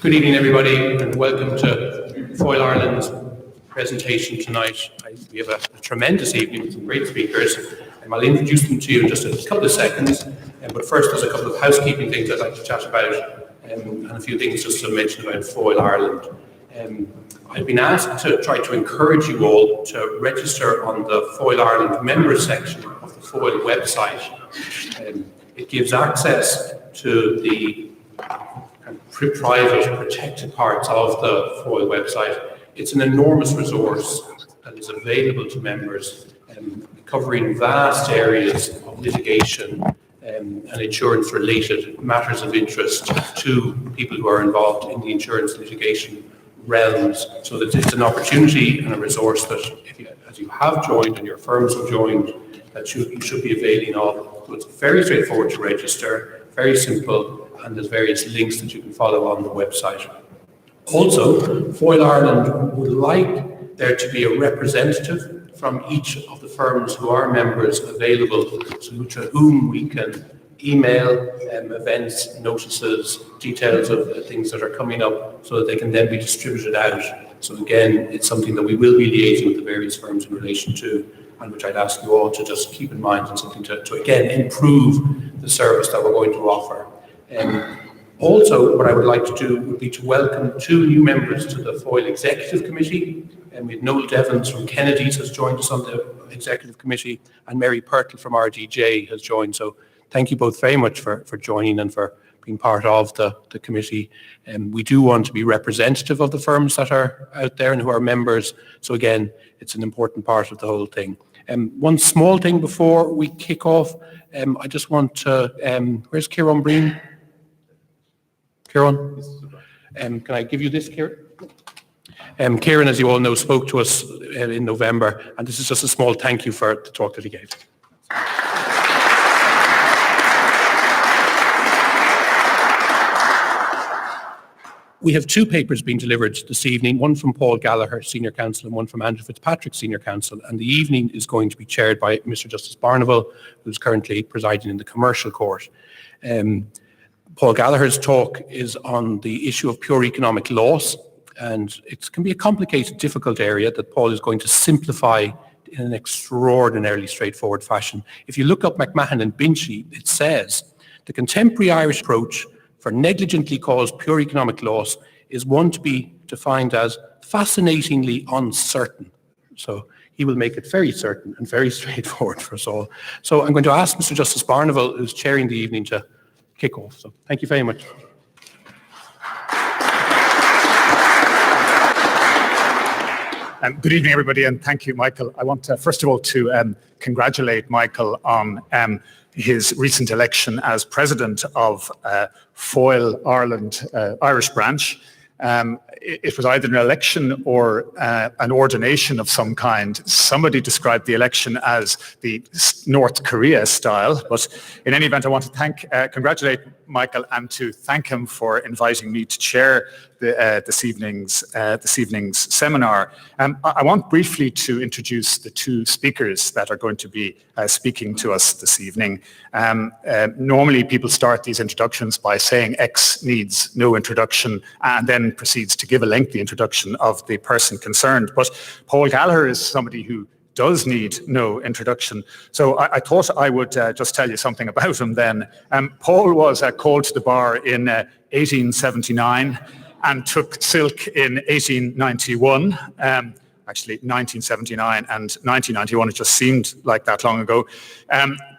Good evening, everybody, and welcome to Foil Ireland's presentation tonight. We have a tremendous evening with some great speakers, and I'll introduce them to you in just a couple of seconds. But first, there's a couple of housekeeping things I'd like to chat about, and a few things just to mention about Foil Ireland. I've been asked to try to encourage you all to register on the Foil Ireland members section of the Foil website. It gives access to the private, protected parts of the Foil website. It's an enormous resource that is available to members, covering vast areas of litigation and insurance-related matters of interest to people who are involved in the insurance litigation realms. So that it's an opportunity and a resource that, as you have joined and your firms have joined, that you should be availing of. So it's very straightforward to register, very simple, and there's various links that you can follow on the website. Also, Foil Ireland would like there to be a representative from each of the firms who are members available, to whom we can email events, notices, details of things that are coming up, so that they can then be distributed out. So again, it's something that we will be liaising with the various firms in relation to, and which I'd ask you all to just keep in mind, and something to again improve the service that we're going to offer. Also, what I would like to do would be to welcome two new members to the Foil Executive Committee. We have Noel Devons from Kennedy's has joined us on the Executive Committee, and Mary Pertl from RDJ has joined. So thank you both very much for joining and for being part of the committee. We do want to be representative of the firms that are out there and who are members. So again, it's an important part of the whole thing. One small thing before we kick off, I just want to, where's Kieran Breen? Kieran? Can I give you this, Kieran? Kieran, as you all know, spoke to us in November, and this is just a small thank you for the talk that he gave. We have two papers being delivered this evening, one from Paul Gallagher, Senior Counsel, and one from Andrew Fitzpatrick, Senior Counsel, and the evening is going to be chaired by Mr. Justice Barnevall, who's currently presiding in the Commercial Court. Paul Gallagher's talk is on the issue of pure economic loss, and it can be a complicated, difficult area that Paul is going to simplify in an extraordinarily straightforward fashion. If you look up McMahon and Binchy, it says the contemporary Irish approach for negligently caused pure economic loss is one to be defined as fascinatingly uncertain. So he will make it very certain and very straightforward for us all. So I'm going to ask Mr. Justice Barnevall, who's chairing the evening, to kick off. So thank you very much. Good evening, everybody, and thank you, Michael. I want to, first of all, to congratulate Michael on his recent election as president of Foil Ireland Irish branch. It was either an election or an ordination of some kind. Somebody described the election as the North Korea style, but in any event, I want to congratulate Michael and to thank him for inviting me to chair this evening's seminar. I want briefly to introduce the two speakers that are going to be speaking to us this evening. Normally people start these introductions by saying X needs no introduction and then proceeds to give a lengthy introduction of the person concerned. But Paul Gallagher is somebody who does need no introduction. So I thought I would just tell you something about him then. Paul was called to the bar in 1879 and took silk in 1891. Actually 1979 and 1991, it just seemed like that long ago.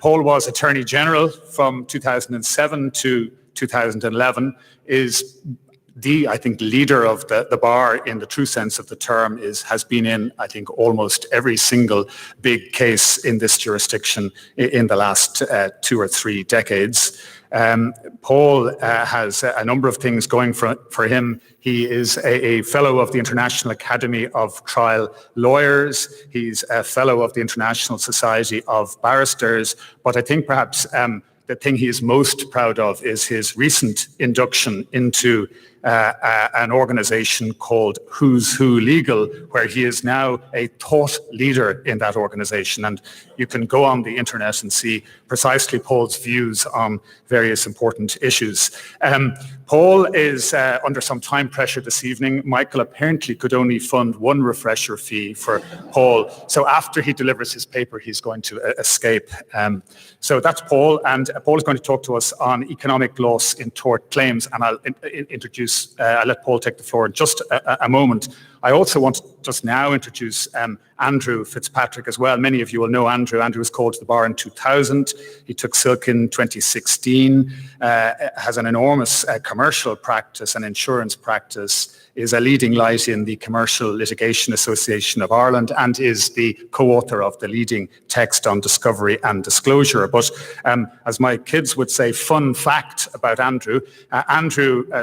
Paul was Attorney General from 2007 to 2011, is the, I think, leader of the bar in the true sense of the term, has been in, I think, almost every single big case in this jurisdiction in the last 2 or 3 decades. Paul has a number of things going for him. He is a fellow of the International Academy of Trial Lawyers. He's a fellow of the International Society of Barristers. But I think perhaps the thing he is most proud of is his recent induction into an organization called Who's Who Legal, where he is now a thought leader in that organization. And you can go on the internet and see precisely Paul's views on various important issues. Paul is under some time pressure this evening. Michael apparently could only fund one refresher fee for Paul. So after he delivers his paper, he's going to escape. So that's Paul, and Paul is going to talk to us on economic loss in tort claims, and I'll let Paul take the floor in just a moment. I also want to just now introduce Andrew Fitzpatrick as well. Many of you will know Andrew. Andrew was called to the bar in 2000. He took silk in 2016, has an enormous commercial practice and insurance practice, is a leading light in the Commercial Litigation Association of Ireland, and is the co-author of the leading text on discovery and disclosure. But as my kids would say, fun fact about Andrew,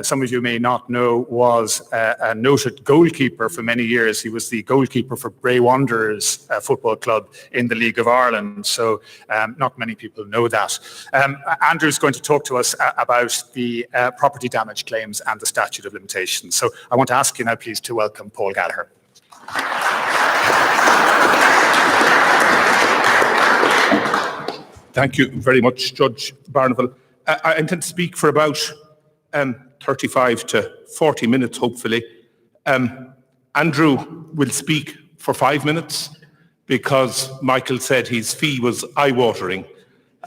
some of you may not know, was a noted goalkeeper for many years. He was the goalkeeper for Bray Wanderers Football Club in the League of Ireland. So not many people know that. Andrew's going to talk to us about the property damage claims and the statute of limitations. So I want to ask you now, please, to welcome Paul Gallagher. Thank you very much, Judge Barneville. I intend to speak for about 35 to 40 minutes, hopefully. Andrew will speak for 5 minutes because Michael said his fee was eye-watering.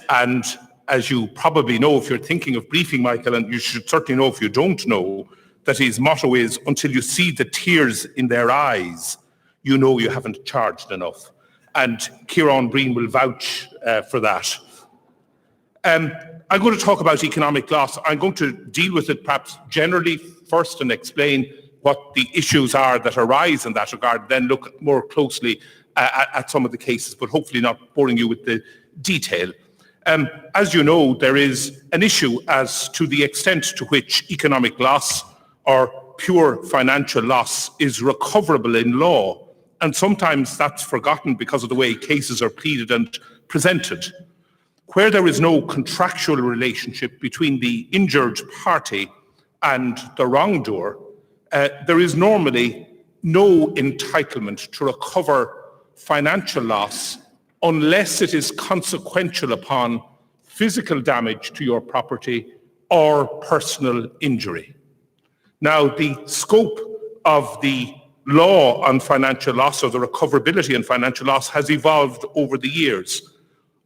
And as you probably know, if you're thinking of briefing Michael, and you should certainly know if you don't know, that his motto is, until you see the tears in their eyes, you know you haven't charged enough. And Ciarán Breen will vouch for that. I'm going to talk about economic loss. I'm going to deal with it perhaps generally first and explain what the issues are that arise in that regard, then look more closely at some of the cases, but hopefully not boring you with the detail. As you know, there is an issue as to the extent to which economic loss or pure financial loss is recoverable in law. And sometimes that's forgotten because of the way cases are pleaded and presented. Where there is no contractual relationship between the injured party and the wrongdoer, there is normally no entitlement to recover financial loss unless it is consequential upon physical damage to your property or personal injury. Now, the scope of the law on financial loss, or the recoverability in financial loss, has evolved over the years.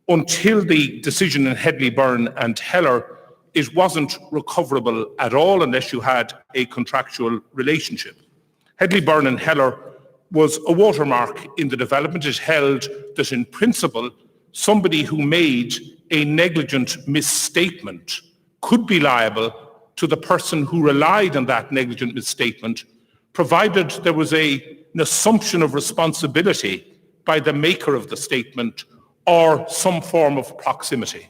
Until the decision in Headley, Byrne and Heller, it wasn't recoverable at all unless you had a contractual relationship. Headley, Byrne and Heller was a watermark in the development. It held that in principle, somebody who made a negligent misstatement could be liable to the person who relied on that negligent misstatement, provided there was an assumption of responsibility by the maker of the statement or some form of proximity.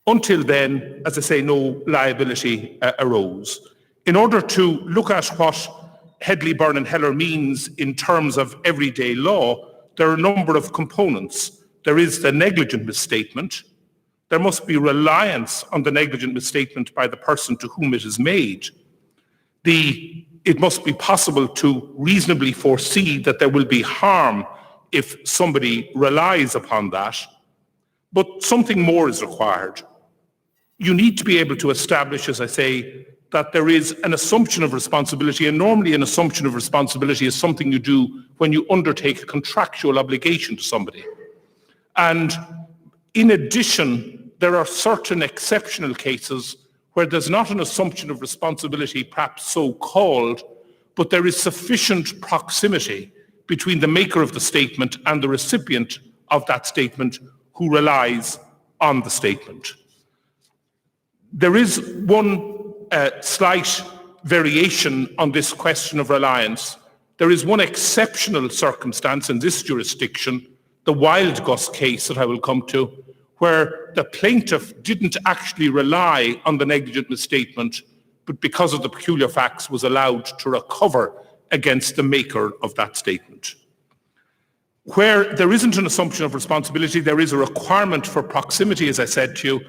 Until then, as I say, no liability arose. In order to look at what Headley, Byrne and Heller means in terms of everyday law, there are a number of components. There is the negligent misstatement. There must be reliance on the negligent misstatement by the person to whom it is made. It must be possible to reasonably foresee that there will be harm if somebody relies upon that. But something more is required. You need to be able to establish, as I say, that there is an assumption of responsibility, and normally an assumption of responsibility is something you do when you undertake a contractual obligation to somebody. And in addition, there are certain exceptional cases where there's not an assumption of responsibility, perhaps so-called, but there is sufficient proximity between the maker of the statement and the recipient of that statement who relies on the statement. There is one slight variation on this question of reliance. There is one exceptional circumstance in this jurisdiction, the Wildgus case that I will come to, where the plaintiff didn't actually rely on the negligent misstatement, but because of the peculiar facts was allowed to recover against the maker of that statement. Where there isn't an assumption of responsibility, there is a requirement for proximity, as I said to you,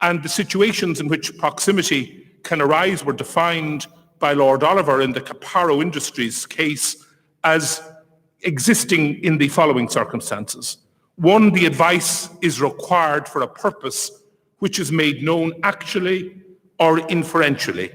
and the situations in which proximity can arise were defined by Lord Oliver in the Caparo Industries case as existing in the following circumstances. One, the advice is required for a purpose which is made known actually or inferentially.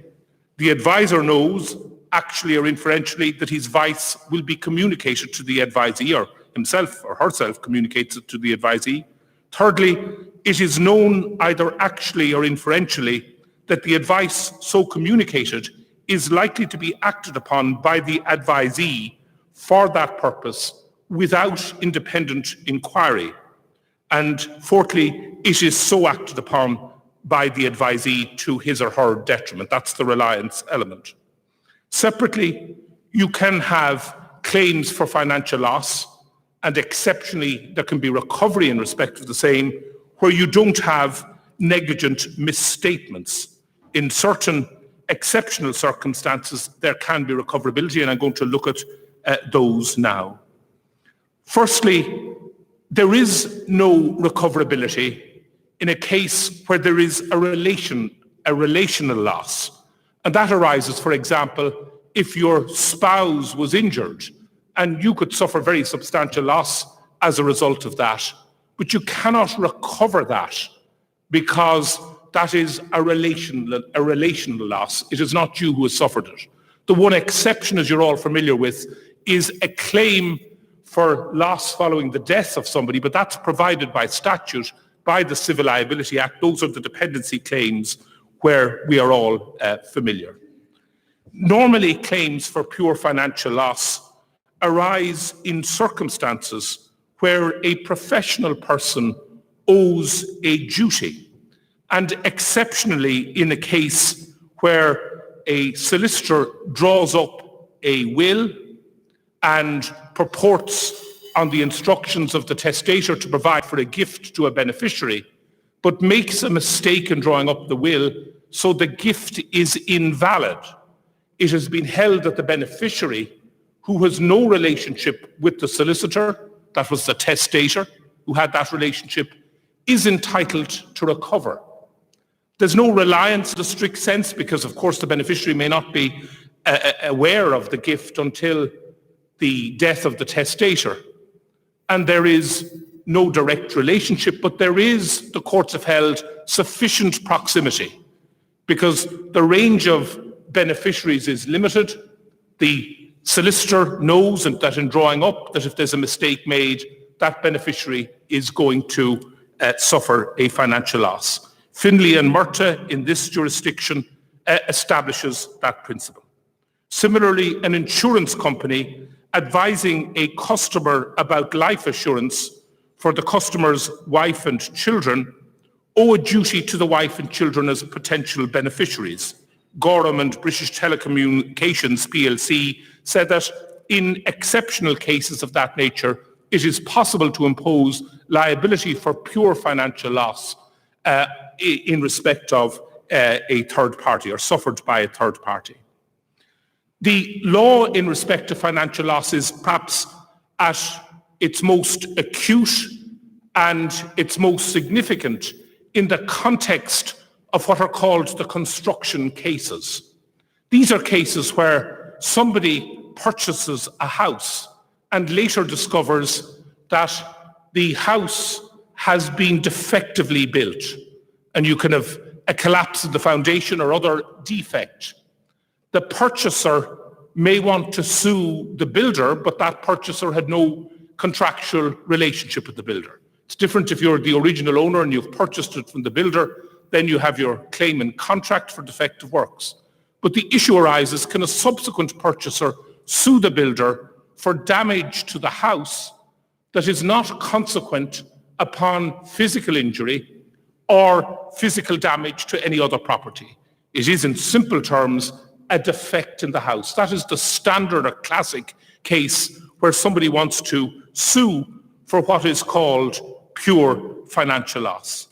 The advisor knows, actually or inferentially, that his advice will be communicated to the advisee, or himself or herself communicates it to the advisee. Thirdly, it is known either actually or inferentially that the advice so communicated is likely to be acted upon by the advisee for that purpose without independent inquiry. And fourthly, it is so acted upon by the advisee to his or her detriment. That's the reliance element. Separately, you can have claims for financial loss, and exceptionally, there can be recovery in respect of the same, where you don't have negligent misstatements. In certain exceptional circumstances, there can be recoverability, and I'm going to look at those now. Firstly, there is no recoverability in a case where there is a relational loss. And that arises, for example, if your spouse was injured and you could suffer very substantial loss as a result of that, but you cannot recover that because that is a relational loss. It is not you who has suffered it. The one exception, as you're all familiar with, is a claim for loss following the death of somebody, but that's provided by statute, by the Civil Liability Act. Those are the dependency claims where we are all familiar. Normally, claims for pure financial loss arise in circumstances where a professional person owes a duty, and exceptionally in a case where a solicitor draws up a will and purports on the instructions of the testator to provide for a gift to a beneficiary, but makes a mistake in drawing up the will, so the gift is invalid. It has been held that the beneficiary, who has no relationship with the solicitor, that was the testator who had that relationship, is entitled to recover. There's no reliance in the strict sense because, of course, the beneficiary may not be aware of the gift until the death of the testator. And there is no direct relationship, but there is, the courts have held, sufficient proximity because the range of beneficiaries is limited. The solicitor knows that in drawing up that if there's a mistake made, that beneficiary is going to suffer a financial loss. Finlay and Murta in this jurisdiction establishes that principle. Similarly, an insurance company advising a customer about life assurance for the customer's wife and children owe a duty to the wife and children as potential beneficiaries. Gorham and British Telecommunications plc said that in exceptional cases of that nature, it is possible to impose liability for pure financial loss in respect of a third party or suffered by a third party. The law in respect to financial loss is perhaps at its most acute and its most significant in the context of what are called the construction cases. These are cases where somebody purchases a house and later discovers that the house has been defectively built and you can have a collapse of the foundation or other defect. The purchaser may want to sue the builder, but that purchaser had no contractual relationship with the builder. It's different if you're the original owner and you've purchased it from the builder, then you have your claim in contract for defective works. But the issue arises, can a subsequent purchaser sue the builder for damage to the house that is not consequent upon physical injury or physical damage to any other property? It is, in simple terms, a defect in the house. That is the standard or classic case where somebody wants to sue for what is called pure financial loss.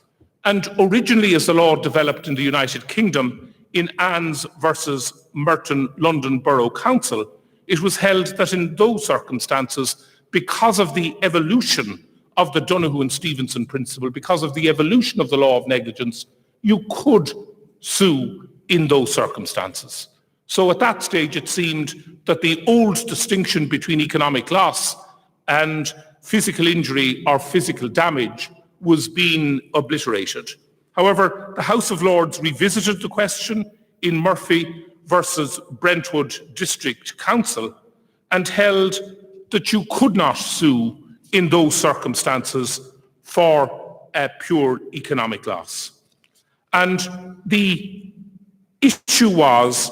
And originally, as the law developed in the United Kingdom, in Annes versus Merton London Borough Council, it was held that in those circumstances, because of the evolution of the Donoghue and Stevenson principle, because of the evolution of the law of negligence, you could sue in those circumstances. So at that stage, it seemed that the old distinction between economic loss and physical injury or physical damage was being obliterated. However, the House of Lords revisited the question in Murphy versus Brentwood District Council and held that you could not sue in those circumstances for a pure economic loss. And the issue was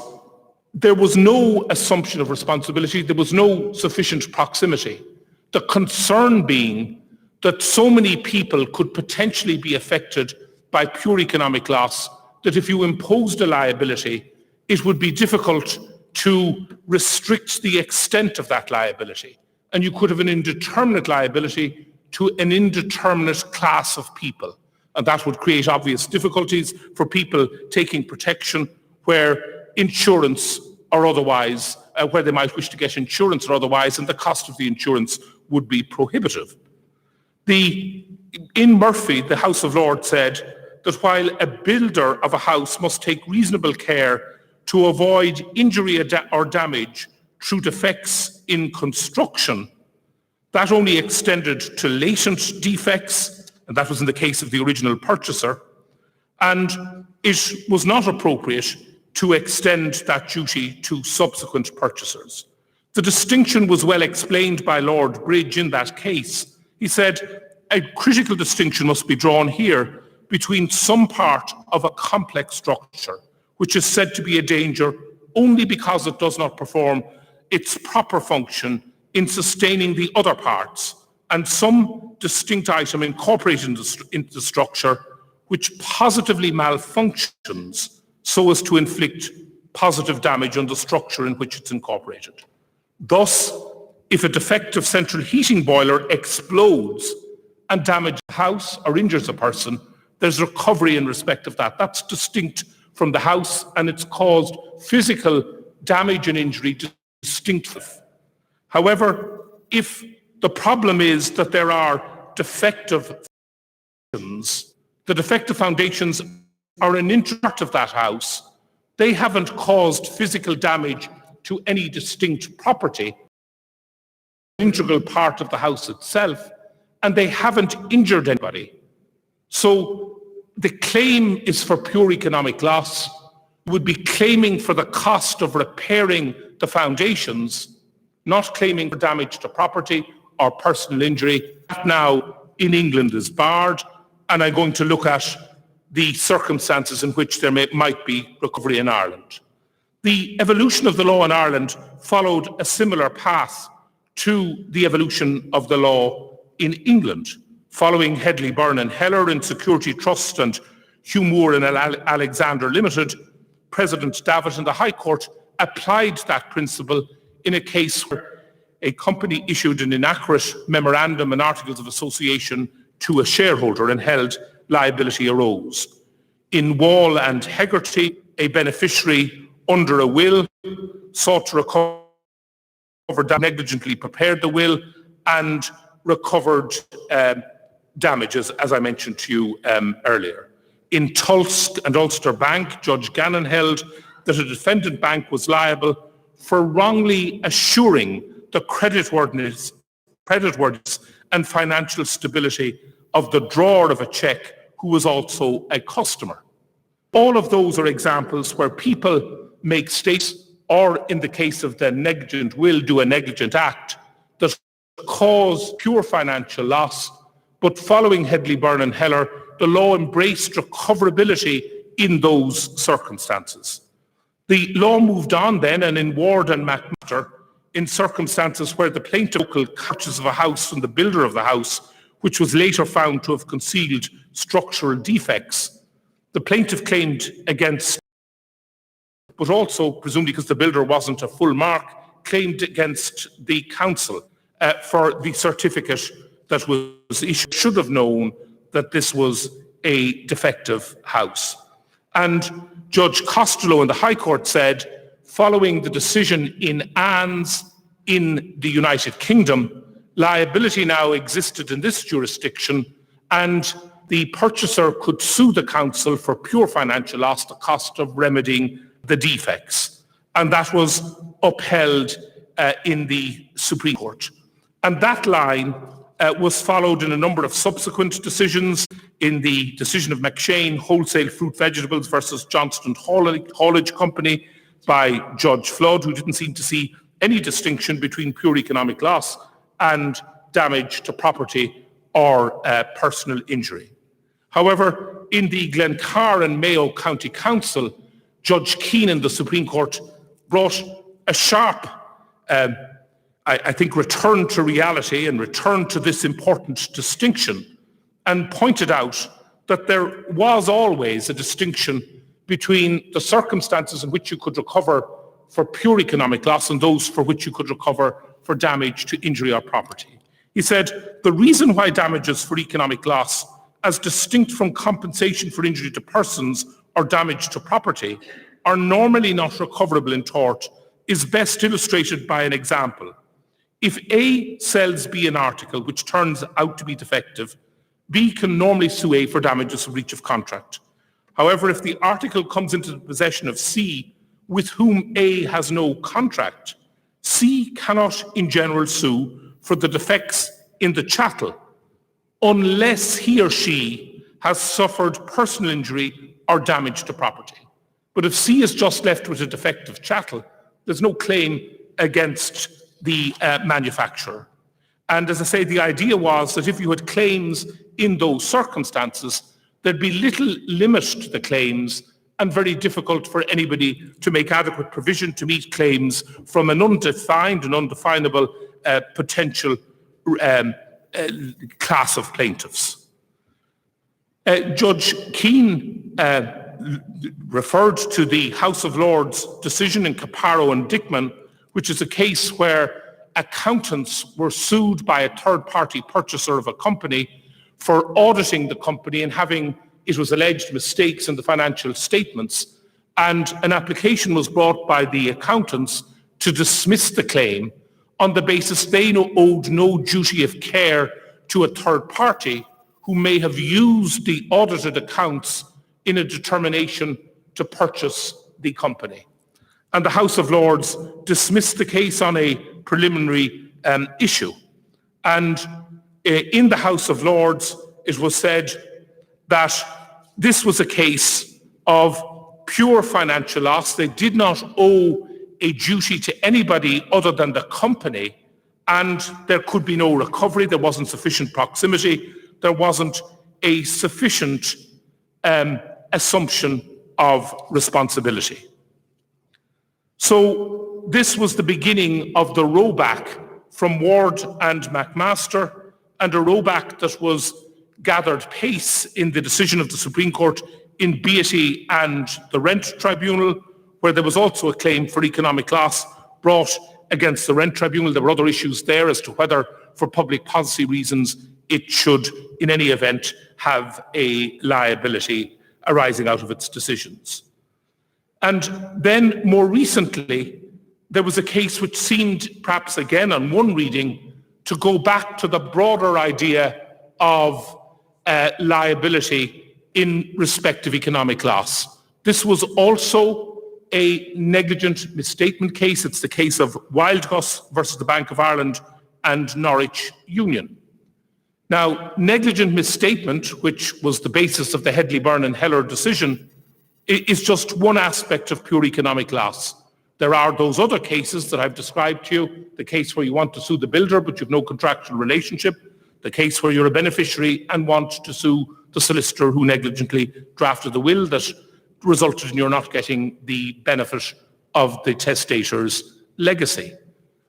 there was no assumption of responsibility, there was no sufficient proximity. The concern being that so many people could potentially be affected by pure economic loss that if you imposed a liability, it would be difficult to restrict the extent of that liability. And you could have an indeterminate liability to an indeterminate class of people. And that would create obvious difficulties for people taking protection where insurance or otherwise, where they might wish to get insurance or otherwise, and the cost of the insurance would be prohibitive. In Murphy, the House of Lords said that while a builder of a house must take reasonable care to avoid injury or damage through defects in construction, that only extended to latent defects, and that was in the case of the original purchaser, and it was not appropriate to extend that duty to subsequent purchasers. The distinction was well explained by Lord Bridge in that case. He said, a critical distinction must be drawn here between some part of a complex structure, which is said to be a danger only because it does not perform its proper function in sustaining the other parts, and some distinct item incorporated into the structure which positively malfunctions so as to inflict positive damage on the structure in which it's incorporated. Thus, if a defective central heating boiler explodes and damages a house or injures a person, there's recovery in respect of that. That's distinct from the house, and it's caused physical damage and injury distinctly. However, if the problem is that there are defective foundations, the defective foundations are an intrusion of that house, they haven't caused physical damage to any distinct property, integral part of the house itself, and they haven't injured anybody. So the claim is for pure economic loss, would be claiming for the cost of repairing the foundations, not claiming for damage to property or personal injury. That now in England is barred, and I'm going to look at the circumstances in which there might be recovery in Ireland. The evolution of the law in Ireland followed a similar path to the evolution of the law in England. Following Hedley, Byrne and Heller in Security Trust and Hugh Moore and Alexander Limited, President Davitt in the High Court applied that principle in a case where a company issued an inaccurate memorandum and articles of association to a shareholder and held liability arose. In Wall and Hegarty, a beneficiary under a will sought to recover negligently prepared the will and recovered damages, as I mentioned to you earlier. In Tulsk and Ulster Bank, Judge Gannon held that a defendant bank was liable for wrongly assuring the creditworthiness and financial stability of the drawer of a cheque who was also a customer. All of those are examples where people make statements, or in the case of the negligent will, do a negligent act that cause pure financial loss. But following Hedley, Byrne and Heller, the law embraced recoverability in those circumstances. The law moved on then, and in Ward and McMaster, in circumstances where the plaintiff local purchase of a house from the builder of the house, which was later found to have concealed structural defects, the plaintiff claimed against, but also, presumably because the builder wasn't a full mark, claimed against the council for the certificate that was issued. Should have known that this was a defective house. And Judge Costello in the High Court said, following the decision in Anne's in the United Kingdom, liability now existed in this jurisdiction, and the purchaser could sue the council for pure financial loss, the cost of remedying the defects. and that was upheld in the Supreme Court. And that line was followed in a number of subsequent decisions. In the decision of McShane, Wholesale Fruit Vegetables versus Johnston Haulage Company by Judge Flood, who didn't seem to see any distinction between pure economic loss and damage to property or personal injury. However, in the Glencar and Mayo County Council, Judge Keane in the Supreme Court brought a sharp I think, return to reality and return to this important distinction, and pointed out that there was always a distinction between the circumstances in which you could recover for pure economic loss and those for which you could recover for damage to injury or property. He said, the reason why damages for economic loss, as distinct from compensation for injury to persons or damage to property, are normally not recoverable in tort is best illustrated by an example. If A sells B an article which turns out to be defective, B can normally sue A for damages for breach of contract. However, if the article comes into the possession of C, with whom A has no contract, C cannot in general sue for the defects in the chattel unless he or she has suffered personal injury or damage to property. But if C is just left with a defective chattel, there's no claim against the manufacturer. And as I say, the idea was that if you had claims in those circumstances, there'd be little limit to the claims and very difficult for anybody to make adequate provision to meet claims from an undefined and undefinable potential class of plaintiffs. Judge Keane referred to the House of Lords decision in Caparo and Dickman, which is a case where accountants were sued by a third-party purchaser of a company for auditing the company and having, it was alleged, mistakes in the financial statements. And an application was brought by the accountants to dismiss the claim on the basis they owed no duty of care to a third party who may have used the audited accounts in a determination to purchase the company. And the House of Lords dismissed the case on a preliminary issue. And in the House of Lords, it was said that this was a case of pure financial loss. They did not owe a duty to anybody other than the company, and there could be no recovery. There wasn't sufficient proximity. There wasn't a sufficient assumption of responsibility. So this was the beginning of the rowback from Ward and McMaster, and a rowback that was gathered pace in the decision of the Supreme Court in Beatty and the Rent Tribunal, where there was also a claim for economic loss brought against the Rent Tribunal. There were other issues there as to whether, for public policy reasons, it should, in any event, have a liability arising out of its decisions. And then, more recently, there was a case which seemed, perhaps again on one reading, to go back to the broader idea of liability in respect of economic loss. This was also a negligent misstatement case. It's the case of Wildgus versus the Bank of Ireland and Norwich Union. Now, negligent misstatement, which was the basis of the Headley, Byrne and Heller decision, is just one aspect of pure economic loss. There are those other cases that I've described to you, the case where you want to sue the builder but you've no contractual relationship, the case where you're a beneficiary and want to sue the solicitor who negligently drafted the will that resulted in your not getting the benefit of the testator's legacy.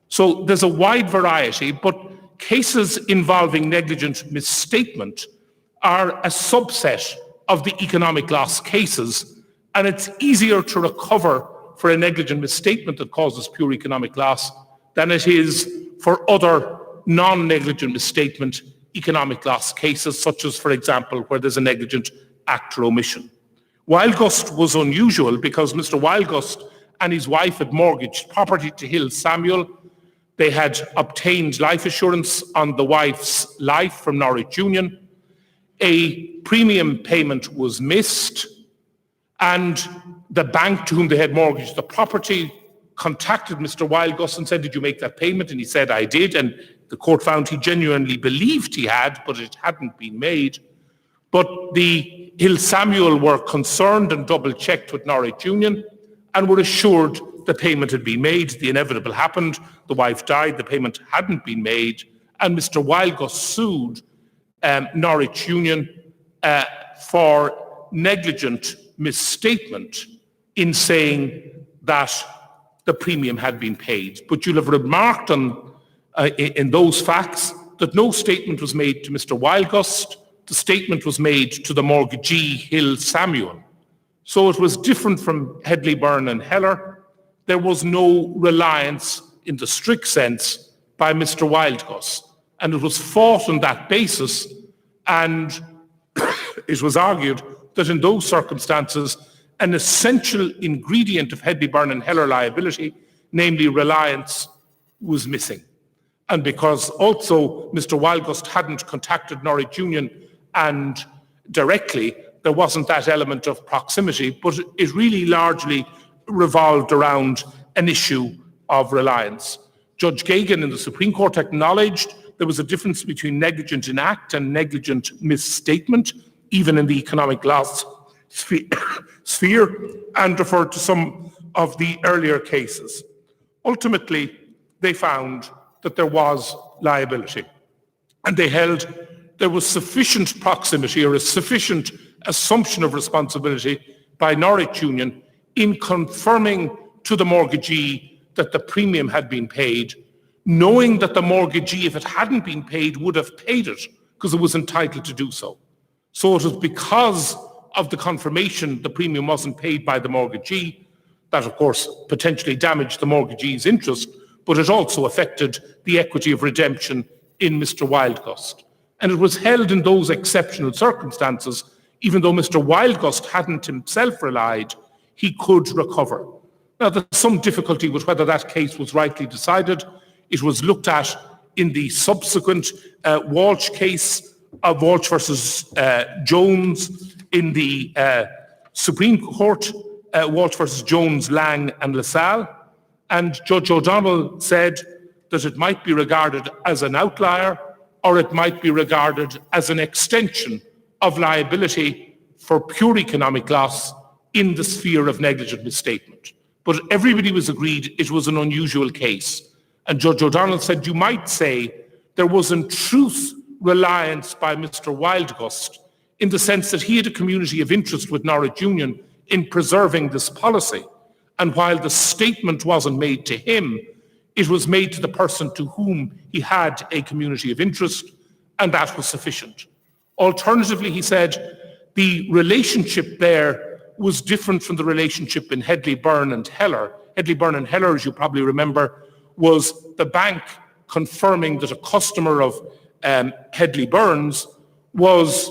So there's a wide variety, but cases involving negligent misstatement are a subset of the economic loss cases, and it's easier to recover for a negligent misstatement that causes pure economic loss than it is for other non-negligent misstatement economic loss cases, such as, for example, where there's a negligent act or omission. Wildgust was unusual because Mr. Wildgust and his wife had mortgaged property to Hill Samuel. They had obtained life assurance on the wife's life from Norwich Union. A premium payment was missed, and the bank to whom they had mortgaged the property contacted Mr. Wildgus and said, "Did you make that payment?" And he said, "I did." And the court found he genuinely believed he had, but it hadn't been made. But the Hill Samuel were concerned and double-checked with Norwich Union and were assured the payment had been made. The inevitable happened. The wife died. The payment hadn't been made. And Mr. Wildgus sued Norwich Union for negligent misstatement in saying that the premium had been paid. But you'll have remarked in those facts that no statement was made to Mr. Wildgus. The statement was made to the mortgagee, Hill Samuel. So it was different from Headley, Byrne and Heller. There was no reliance in the strict sense by Mr. Wildgus. And it was fought on that basis, and it was argued that in those circumstances, an essential ingredient of Headley, Byrne and Heller liability, namely reliance, was missing. And because also Mr. Wildgus hadn't contacted Norwich Union and directly, there wasn't that element of proximity, but it really largely revolved around an issue of reliance. Judge Gagan in the Supreme Court acknowledged there was a difference between negligent in act and negligent misstatement, even in the economic loss sphere, and referred to some of the earlier cases. Ultimately, they found that there was liability, and they held there was sufficient proximity or a sufficient assumption of responsibility by Norwich Union in confirming to the mortgagee that the premium had been paid, knowing that the mortgagee, if it hadn't been paid, would have paid it because it was entitled to do so. So it was because of the confirmation the premium wasn't paid by the mortgagee that, of course, potentially damaged the mortgagee's interest, but it also affected the equity of redemption in Mr. Wildgus. And it was held in those exceptional circumstances, even though Mr. Wildgus hadn't himself relied, he could recover. Now, there's some difficulty with whether that case was rightly decided. It was looked at in the subsequent Walsh case of Walsh versus Jones in the Supreme Court, Walsh versus Jones, Lang and LaSalle. And Judge O'Donnell said that it might be regarded as an outlier or it might be regarded as an extension of liability for pure economic loss in the sphere of negligent misstatement. But everybody was agreed it was an unusual case. And Judge O'Donnell said you might say there was in truth reliance by Mr. Wildgus in the sense that he had a community of interest with Norwich Union in preserving this policy. And while the statement wasn't made to him, it was made to the person to whom he had a community of interest, and that was sufficient. Alternatively, he said, the relationship there was different from the relationship in Headley, Byrne and Heller. Headley, Byrne and Heller, as you probably remember, was the bank confirming that a customer of Headley Byrne's was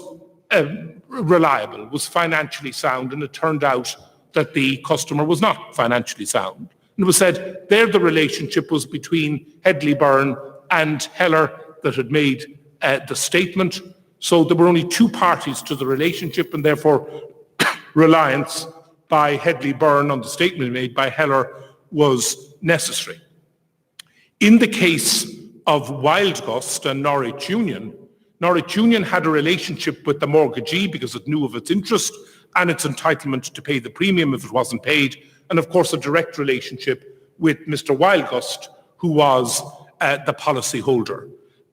reliable, was financially sound, and it turned out that the customer was not financially sound. And it was said there the relationship was between Headley, Byrne and Heller that had made the statement. So there were only two parties to the relationship, and therefore reliance by Headley, Byrne on the statement made by Heller was necessary. In the case of Wildgus and Norwich Union had a relationship with the mortgagee because it knew of its interest and its entitlement to pay the premium if it wasn't paid, and of course a direct relationship with Mr. Wildgus, who was the policy holder.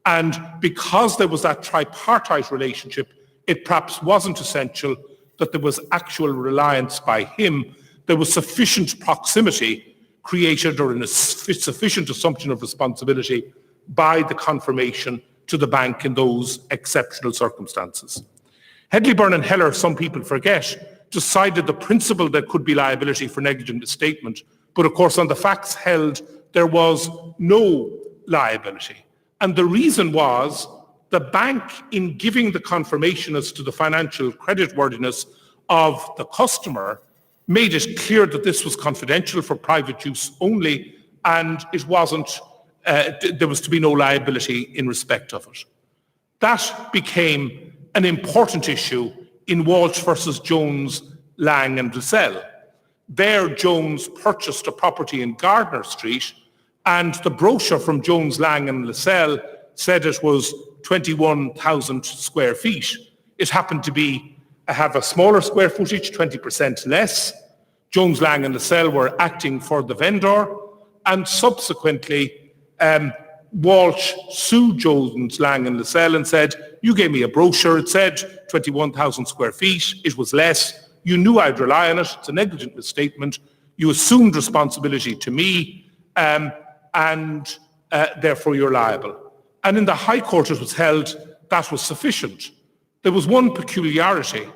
And because there was that tripartite relationship, it perhaps wasn't essential that there was actual reliance by him. There was sufficient proximity created or a sufficient assumption of responsibility by the confirmation to the bank in those exceptional circumstances. Headley, Byrne and Heller, some people forget, decided the principle there could be liability for negligent misstatement, but of course on the facts held there was no liability. And the reason was the bank, in giving the confirmation as to the financial creditworthiness of the customer, made it clear that this was confidential for private use only, and it wasn't, there was to be no liability in respect of it. That became an important issue in Walsh versus Jones, Lang and LaSalle. there Jones purchased a property in Gardner Street, and the brochure from Jones, Lang and Lascelles said it was 21,000 square feet. It happened to have a smaller square footage, 20% less. Jones, Lang and Lascelles were acting for the vendor, and subsequently Walsh sued Jones, Lang and Lascelles and said, you gave me a brochure, it said 21,000 square feet, it was less, you knew I'd rely on it, it's a negligent misstatement, you assumed responsibility to me, and therefore you're liable. And in the High Court it was held that was sufficient. There was one peculiarity.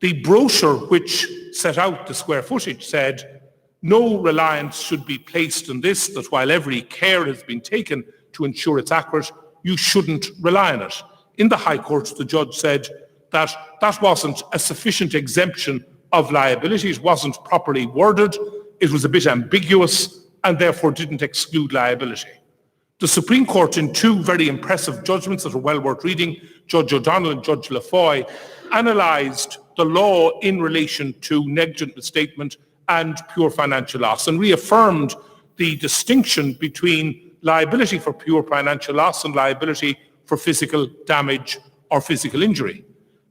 The brochure which set out the square footage said, no reliance should be placed on this, that while every care has been taken to ensure it's accurate, you shouldn't rely on it. In the High Court, the judge said that that wasn't a sufficient exemption of liability, it wasn't properly worded, it was a bit ambiguous, and therefore didn't exclude liability. The Supreme Court, in two very impressive judgments that are well worth reading, Judge O'Donnell and Judge Lafoy, analysed the law in relation to negligent misstatement and pure financial loss, and reaffirmed the distinction between liability for pure financial loss and liability for physical damage or physical injury.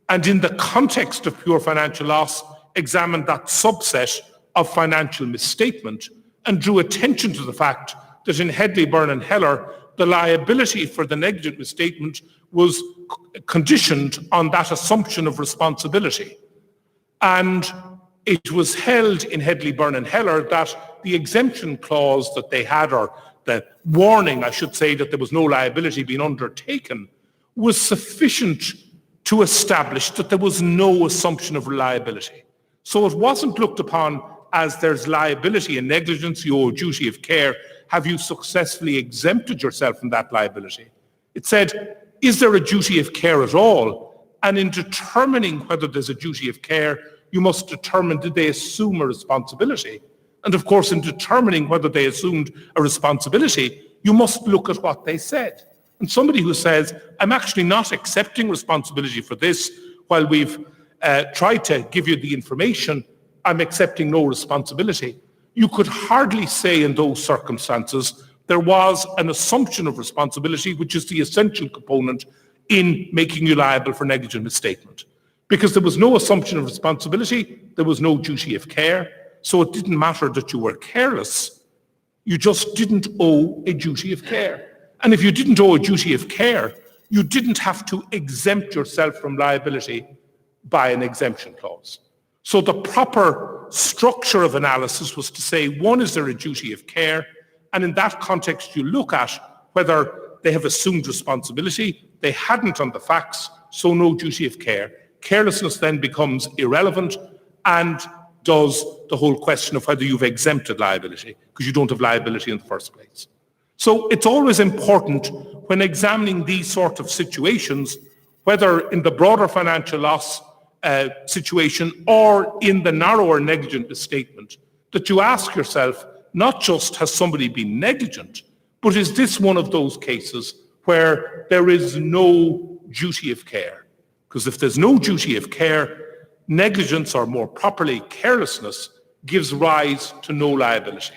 And in the context of pure financial loss, examined that subset of financial misstatement and drew attention to the fact that in Hedley, Byrne and Heller, the liability for the negligent misstatement was conditioned on that assumption of responsibility. And it was held in Hedley, Byrne and Heller that the exemption clause that they had, or the warning, I should say, that there was no liability being undertaken, was sufficient to establish that there was no assumption of liability. So it wasn't looked upon as there's liability and negligence, you owe a duty of care, have you successfully exempted yourself from that liability? It said, is there a duty of care at all? And in determining whether there's a duty of care, you must determine, did they assume a responsibility? And of course, in determining whether they assumed a responsibility, you must look at what they said. And somebody who says, I'm actually not accepting responsibility for this, while we've tried to give you the information, I'm accepting no responsibility. You could hardly say in those circumstances there was an assumption of responsibility, which is the essential component in making you liable for negligent misstatement. Because there was no assumption of responsibility, there was no duty of care, so it didn't matter that you were careless, you just didn't owe a duty of care. And if you didn't owe a duty of care, you didn't have to exempt yourself from liability by an exemption clause. So the proper structure of analysis was to say, one, is there a duty of care? And in that context, you look at whether they have assumed responsibility. They hadn't on the facts, so no duty of care. Carelessness then becomes irrelevant and does the whole question of whether you've exempted liability, because you don't have liability in the first place. So it's always important when examining these sort of situations, whether in the broader financial loss situation or in the narrower negligent misstatement, that you ask yourself, not just has somebody been negligent, but is this one of those cases where there is no duty of care? Because if there's no duty of care, negligence, or more properly carelessness, gives rise to no liability.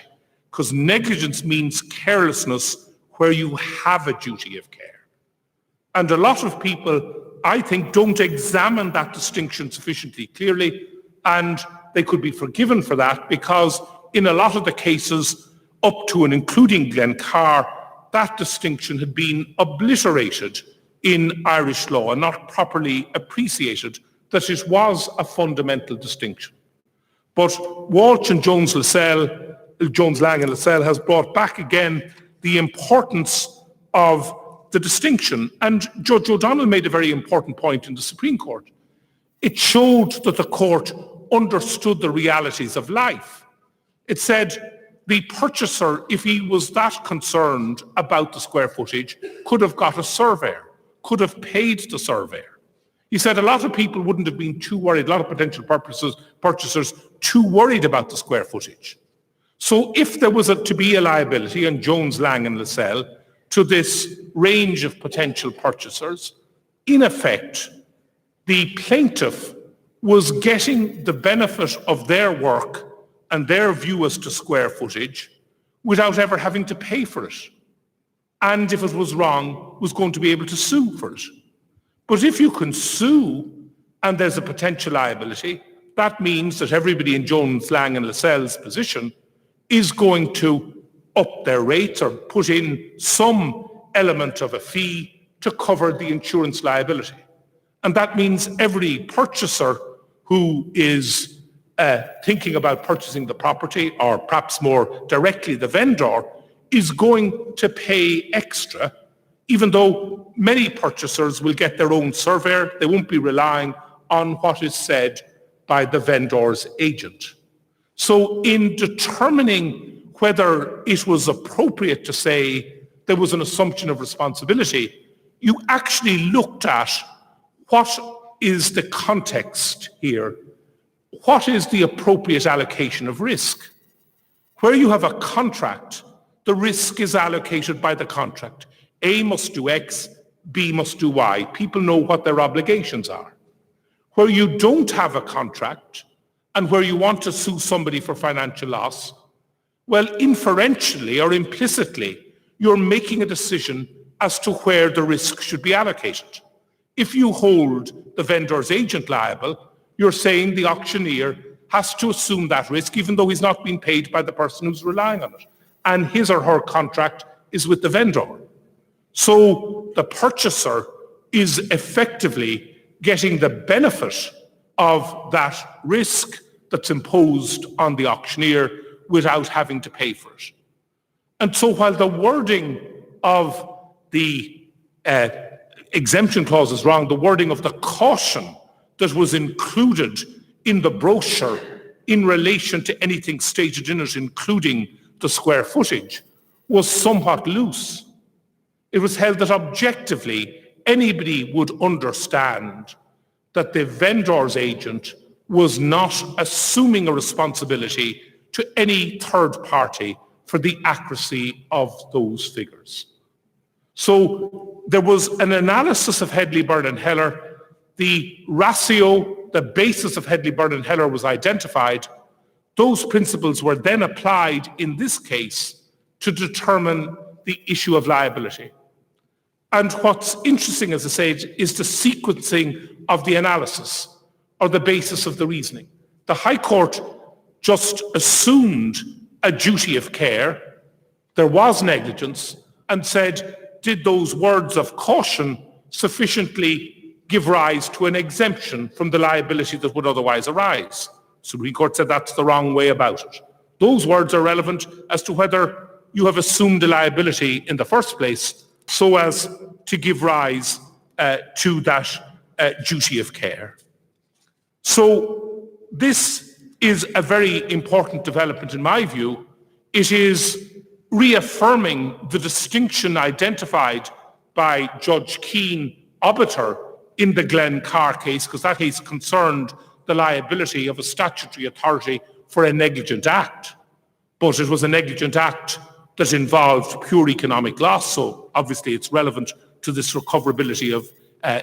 Because negligence means carelessness where you have a duty of care. And a lot of people, I think, don't examine that distinction sufficiently clearly, and they could be forgiven for that because in a lot of the cases, up to and including Glencar, that distinction had been obliterated in Irish law and not properly appreciated that it was a fundamental distinction. But Walsh and Jones, Lang and Lascelles has brought back again the importance of the distinction. And Judge O'Donnell made a very important point in the Supreme Court. It showed that the court understood the realities of life. It said the purchaser, if he was that concerned about the square footage, could have got a surveyor, could have paid the surveyor. He said a lot of people wouldn't have been too worried, a lot of potential purchasers too worried about the square footage. So if there was to be a liability, and Jones, Lang and Lascelles, to this range of potential purchasers, in effect, the plaintiff was getting the benefit of their work and their view as to square footage without ever having to pay for it. And if it was wrong, was going to be able to sue for it. But if you can sue and there's a potential liability, that means that everybody in Jones, Lang and Lascelles' position is going to up their rates or put in some element of a fee to cover the insurance liability. And that means every purchaser who is thinking about purchasing the property, or perhaps more directly the vendor, is going to pay extra, even though many purchasers will get their own surveyor. They won't be relying on what is said by the vendor's agent. So in determining whether it was appropriate to say there was an assumption of responsibility, you actually looked at what is the context here. What is the appropriate allocation of risk? Where you have a contract, the risk is allocated by the contract. A must do X, B must do Y. People know what their obligations are. Where you don't have a contract and where you want to sue somebody for financial loss, well, inferentially or implicitly, you're making a decision as to where the risk should be allocated. If you hold the vendor's agent liable, you're saying the auctioneer has to assume that risk even though he's not being paid by the person who's relying on it. And his or her contract is with the vendor. So the purchaser is effectively getting the benefit of that risk that's imposed on the auctioneer without having to pay for it. And so while the wording of the exemption clause is wrong, the wording of the caution that was included in the brochure in relation to anything stated in it, including the square footage, was somewhat loose. It was held that objectively anybody would understand that the vendor's agent was not assuming a responsibility to any third party for the accuracy of those figures. So there was an analysis of Hedley, Byrne and Heller. The ratio, the basis of Hedley, Byrne and Heller was identified. Those principles were then applied in this case to determine the issue of liability. And what's interesting, as I said, is the sequencing of the analysis or the basis of the reasoning. The High Court just assumed a duty of care. There was negligence, and said, did those words of caution sufficiently give rise to an exemption from the liability that would otherwise arise? Supreme Court said that's the wrong way about it. Those words are relevant as to whether you have assumed a liability in the first place so as to give rise to that duty of care. So this is a very important development in my view. It is reaffirming the distinction identified by Judge Keane Obiter in the Glen Carr case, because that case concerned the liability of a statutory authority for a negligent act. But it was a negligent act that involved pure economic loss, so obviously it's relevant to this recoverability of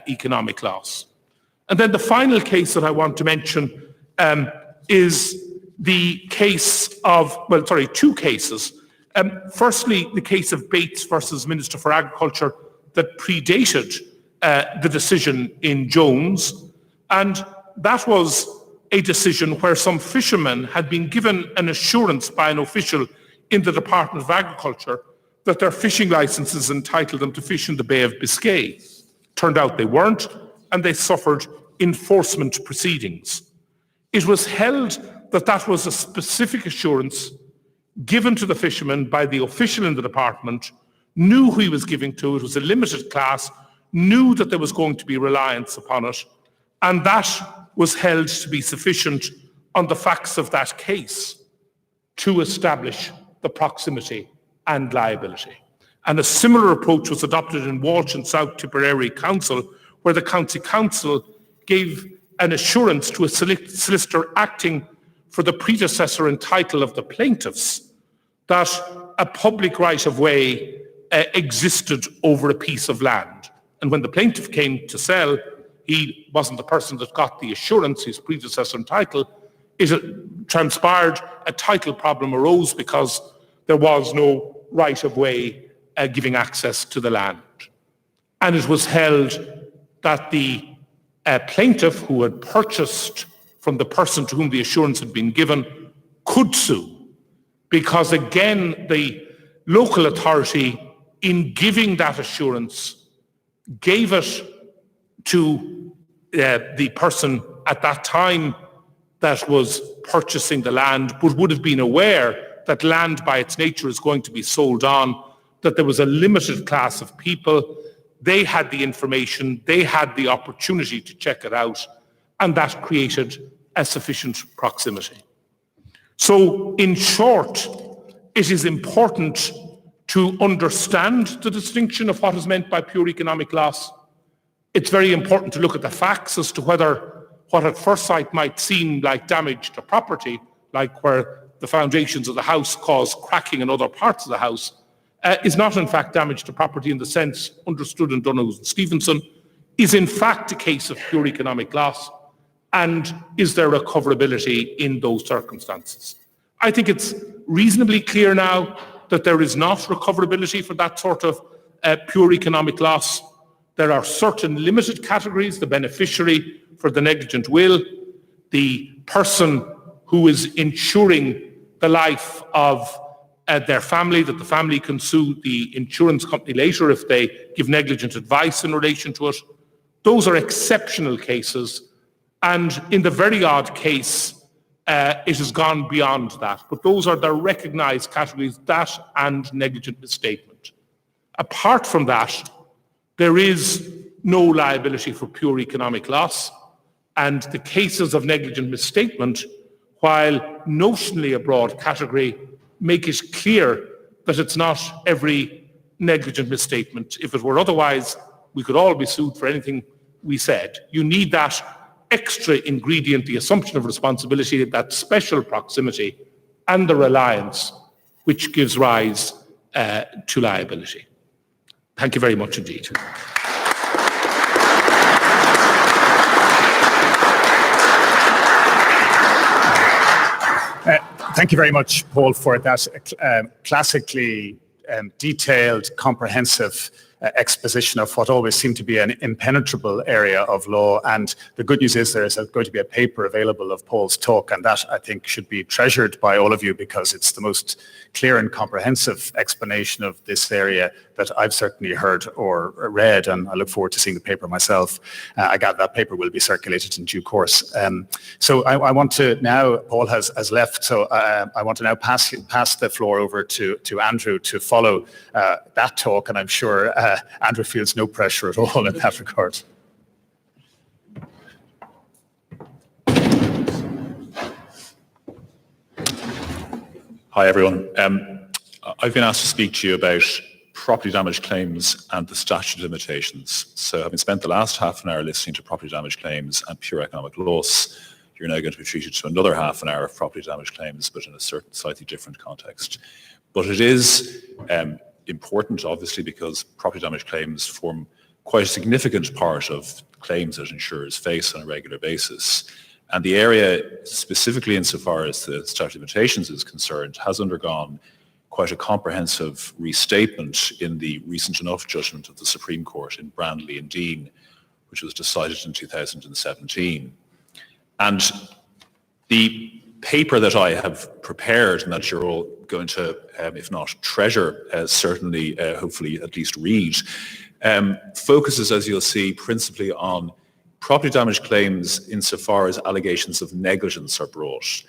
economic loss. And then the final case that I want to mention is the case of, well, sorry, two cases. Firstly, the case of Bates versus Minister for Agriculture that predated the decision in Jones. And that was a decision where some fishermen had been given an assurance by an official in the Department of Agriculture that their fishing licenses entitled them to fish in the Bay of Biscay. Turned out they weren't, and they suffered enforcement proceedings. It was held that that was a specific assurance given to the fishermen by the official in the department, knew who he was giving to, it was a limited class, knew that there was going to be reliance upon it, and that was held to be sufficient on the facts of that case to establish the proximity and liability. And a similar approach was adopted in Walsh and South Tipperary Council, where the County Council gave an assurance to a solicitor acting for the predecessor and title of the plaintiffs that a public right-of-way existed over a piece of land. And when the plaintiff came to sell, he wasn't the person that got the assurance, his predecessor and title. it transpired a title problem arose because there was no right of way giving access to the land. And it was held that the plaintiff who had purchased from the person to whom the assurance had been given could sue, because again, the local authority, in giving that assurance, gave it to the person at that time that was purchasing the land, but would have been aware that land by its nature is going to be sold on, that there was a limited class of people. They had the information, they had the opportunity to check it out, and that created a sufficient proximity. So, in short, it is important to understand the distinction of what is meant by pure economic loss. It's very important to look at the facts as to whether what at first sight might seem like damage to property, like where the foundations of the house cause cracking in other parts of the house, is not in fact damage to property in the sense understood in Dunhose and Stevenson, is in fact a case of pure economic loss, and is there recoverability in those circumstances. I think it's reasonably clear now that there is not recoverability for that sort of pure economic loss. There are certain limited categories: the beneficiary for the negligent will, the person who is ensuring the life of their family, that the family can sue the insurance company later if they give negligent advice in relation to it. Those are exceptional cases, and in the very odd case, it has gone beyond that. But those are the recognised categories, that and negligent misstatement. Apart from that, there is no liability for pure economic loss, and the cases of negligent misstatement, while notionally a broad category, make it clear that it's not every negligent misstatement. If it were otherwise, we could all be sued for anything we said. You need that extra ingredient, the assumption of responsibility, that special proximity, and the reliance, which gives rise to liability. Thank you very much indeed. Thank you very much, Paul, for that classically detailed, comprehensive exposition of what always seemed to be an impenetrable area of law. And the good news is there is going to be a paper available of Paul's talk, and that, I think, should be treasured by all of you, because it's the most clear and comprehensive explanation of this area that I've certainly heard or read, and I look forward to seeing the paper myself. I gather that paper will be circulated in due course. So I want to now, Paul has left, so I want to now pass the floor over to Andrew to follow that talk, and I'm sure Andrew feels no pressure at all in that regard. Hi everyone. I've been asked to speak to you about property damage claims and the statute of limitations. So having spent the last half an hour listening to property damage claims and pure economic loss, you're now going to be treated to another half an hour of property damage claims, but in a certain slightly different context. But it is important, obviously, because property damage claims form quite a significant part of claims that insurers face on a regular basis. And the area, specifically insofar as the statute of limitations is concerned, has undergone quite a comprehensive restatement in the recent enough judgment of the Supreme Court in Brandley and Dean, which was decided in 2017. And the paper that I have prepared and that you're all going to, if not treasure, certainly, hopefully at least read, focuses, as you'll see, principally on property damage claims insofar as allegations of negligence are brought,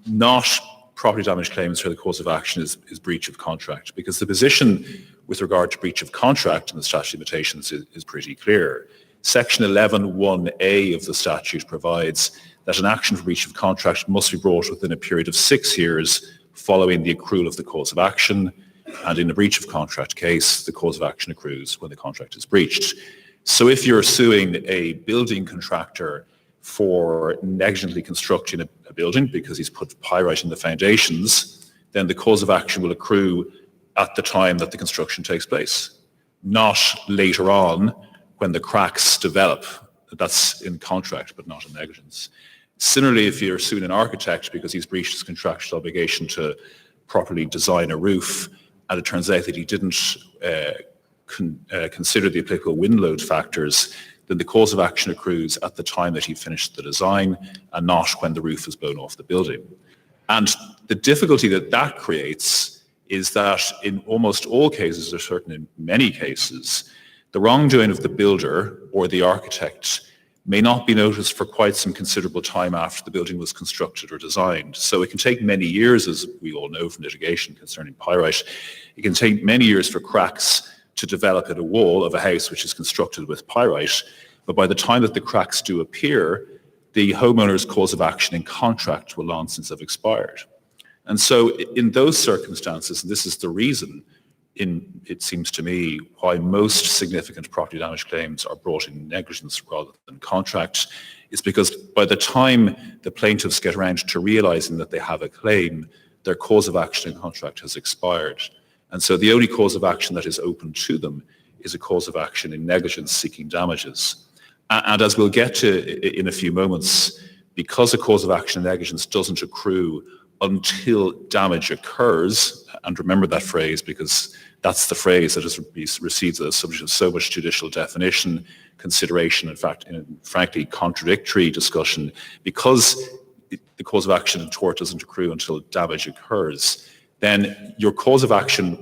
not property damage claims where the cause of action is breach of contract, because the position with regard to breach of contract in the statute of limitations is pretty clear. Section 11(1)(a) of the statute provides that an action for breach of contract must be brought within a period of 6 years following the accrual of the cause of action, and in a breach of contract case, the cause of action accrues when the contract is breached. So if you're suing a building contractor for negligently constructing a building because he's put pyrite in the foundations, then the cause of action will accrue at the time that the construction takes place, not later on when the cracks develop. That's in contract, but not in negligence. Similarly, if you're suing an architect because he's breached his contractual obligation to properly design a roof, and it turns out that he didn't consider the applicable wind load factors, then the cause of action accrues at the time that he finished the design and not when the roof is blown off the building. And the difficulty that that creates is that in almost all cases, or certainly in many cases, the wrongdoing of the builder or the architect may not be noticed for quite some considerable time after the building was constructed or designed. So it can take many years, as we all know from litigation concerning pyrite, it can take many years for cracks to develop in a wall of a house which is constructed with pyrite. But by the time that the cracks do appear, the homeowner's cause of action in contract will long since have expired. And so in those circumstances, and this is the reason, it seems to me, why most significant property damage claims are brought in negligence rather than contract, is because by the time the plaintiffs get around to realizing that they have a claim, their cause of action in contract has expired. And so the only cause of action that is open to them is a cause of action in negligence seeking damages. And as we'll get to in a few moments, because a cause of action in negligence doesn't accrue until damage occurs, and remember that phrase because that's the phrase that has received the subject of so much judicial definition, consideration, in fact, frankly, contradictory discussion, because the cause of action in tort doesn't accrue until damage occurs, then your cause of action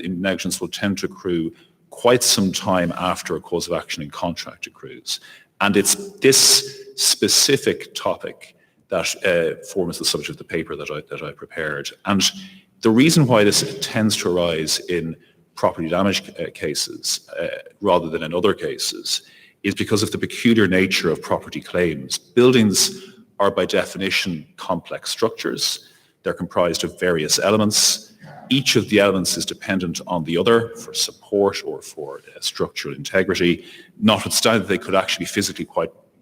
in negligence will tend to accrue quite some time after a cause of action in contract accrues. And it's this specific topic that forms the subject of the paper that I prepared. And the reason why this tends to arise in property damage cases rather than in other cases is because of the peculiar nature of property claims. Buildings are by definition complex structures. They're comprised of various elements. Each of the elements is dependent on the other for support or for structural integrity, notwithstanding that they could actually be physically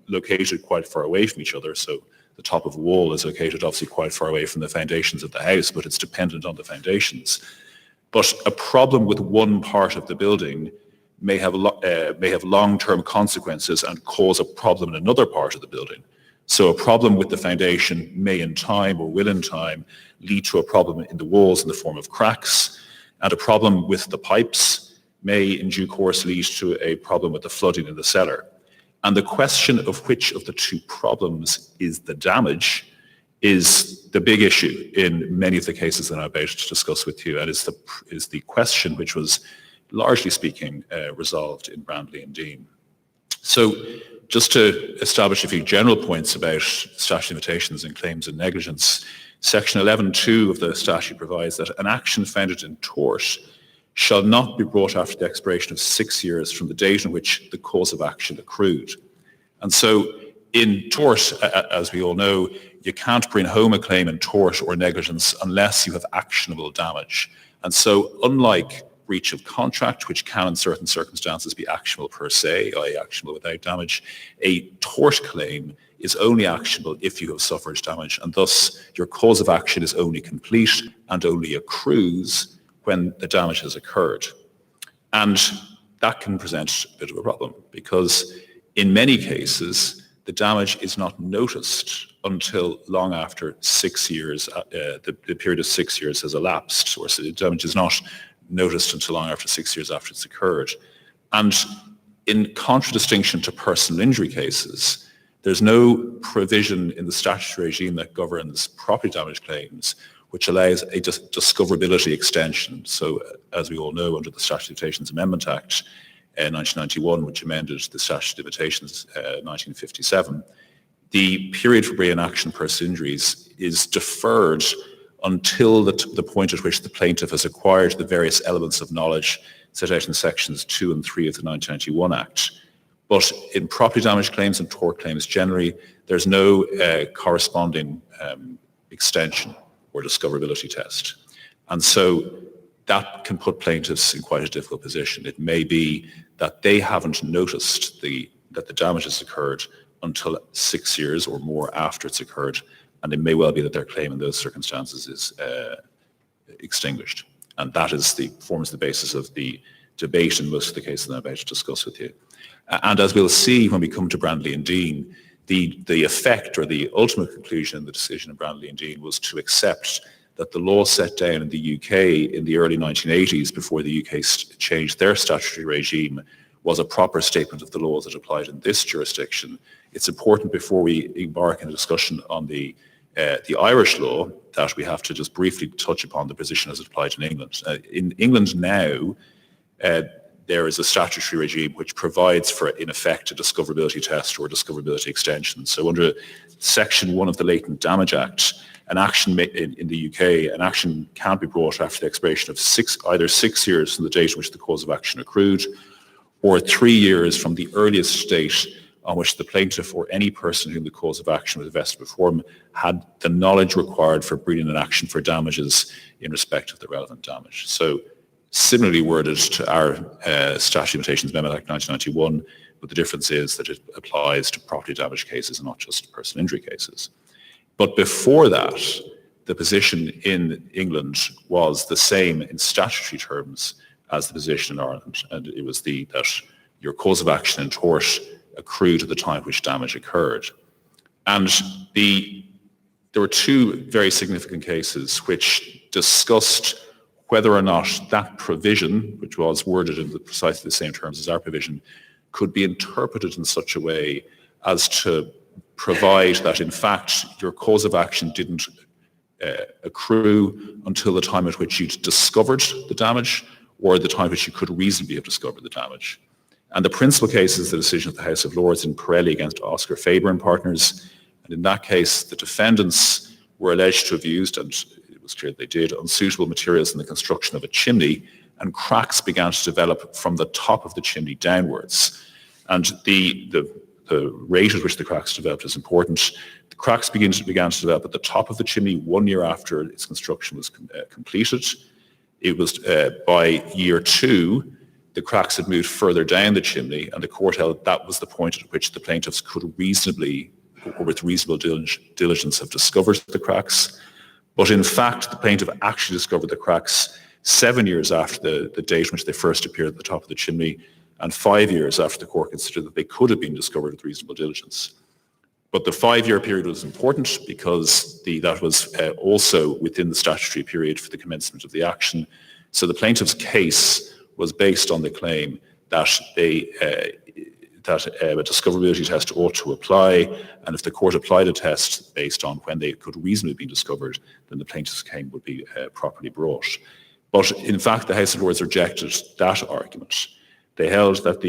located quite far away from each other. So the top of a wall is located obviously quite far away from the foundations of the house, but it's dependent on the foundations. But a problem with one part of the building may have long-term consequences and cause a problem in another part of the building. So a problem with the foundation may in time or will in time lead to a problem in the walls in the form of cracks, and a problem with the pipes may in due course lead to a problem with the flooding in the cellar. And the question of which of the two problems is the damage is the big issue in many of the cases that I'm about to discuss with you, and is the question which was largely speaking resolved in Brandley and Dean. So just to establish a few general points about statute of limitations and claims and negligence, Section 11.2 of the statute provides that an action founded in tort shall not be brought after the expiration of 6 years from the date on which the cause of action accrued. And so in tort, as we all know, you can't bring home a claim in tort or negligence unless you have actionable damage. And so unlike breach of contract, which can in certain circumstances be actionable per se, i.e. actionable without damage, a tort claim is only actionable if you have suffered damage, and thus your cause of action is only complete and only accrues when the damage has occurred. And that can present a bit of a problem because in many cases, the damage is not noticed until long after 6 years, the period of 6 years has elapsed, or so the damage is not noticed until long after 6 years after it's occurred. And in contradistinction to personal injury cases, there's no provision in the statutory regime that governs property damage claims which allows a discoverability extension. So as we all know, under the Statute of Limitations Amendment Act 1991, which amended the Statute of Limitations 1957, the period for bringing action personal injuries is deferred until the point at which the plaintiff has acquired the various elements of knowledge set out in sections 2 and 3 of the 1991 Act. But in property damage claims and tort claims generally, there's no corresponding extension or discoverability test. And so that can put plaintiffs in quite a difficult position. It may be that they haven't noticed that the damage has occurred until 6 years or more after it's occurred, and it may well be that their claim in those circumstances is extinguished. And that forms the basis of the debate in most of the cases that I'm about to discuss with you. And as we'll see when we come to Brandley and Dean, The effect or the ultimate conclusion in the decision of Brantley and Dean was to accept that the law set down in the UK in the early 1980s, before the UK changed their statutory regime, was a proper statement of the law that applied in this jurisdiction. It's important, before we embark in a discussion on the Irish law, that we have to just briefly touch upon the position as it applied in England. In England now, there is a statutory regime which provides for, in effect, a discoverability test or a discoverability extension. So under Section 1 of the Latent Damage Act, an action in the UK, an action can be brought after the expiration of either 6 years from the date on which the cause of action accrued, or 3 years from the earliest date on which the plaintiff or any person whom the cause of action was vested before him had the knowledge required for bringing an action for damages in respect of the relevant damage. So similarly worded to our Statute of Limitations Amendment Act 1991, but the difference is that it applies to property damage cases and not just personal injury cases. But before that, the position in England was the same in statutory terms as the position in Ireland, and it was that your cause of action in tort accrued at the time which damage occurred. And there were two very significant cases which discussed whether or not that provision, which was worded in precisely the same terms as our provision, could be interpreted in such a way as to provide that, in fact, your cause of action didn't accrue until the time at which you'd discovered the damage, or the time at which you could reasonably have discovered the damage. And the principal case is the decision of the House of Lords in Pirelli against Oscar Faber and Partners. And in that case, the defendants were alleged to have used, and it was clear they did, unsuitable materials in the construction of a chimney, and cracks began to develop from the top of the chimney downwards. And the rate at which the cracks developed is important. The cracks began to develop at the top of the chimney 1 year after its construction was completed. It was by year 2, the cracks had moved further down the chimney, and the court held that was the point at which the plaintiffs could reasonably, or with reasonable diligence, have discovered the cracks. But in fact, the plaintiff actually discovered the cracks 7 years after the date in which they first appeared at the top of the chimney, and 5 years after the court considered that they could have been discovered with reasonable diligence. But the 5-year period was important because that was also within the statutory period for the commencement of the action. So the plaintiff's case was based on the claim that a discoverability test ought to apply, and if the court applied a test based on when they could reasonably be discovered, then the plaintiff's claim would be properly brought. But in fact, the House of Lords rejected that argument. They held that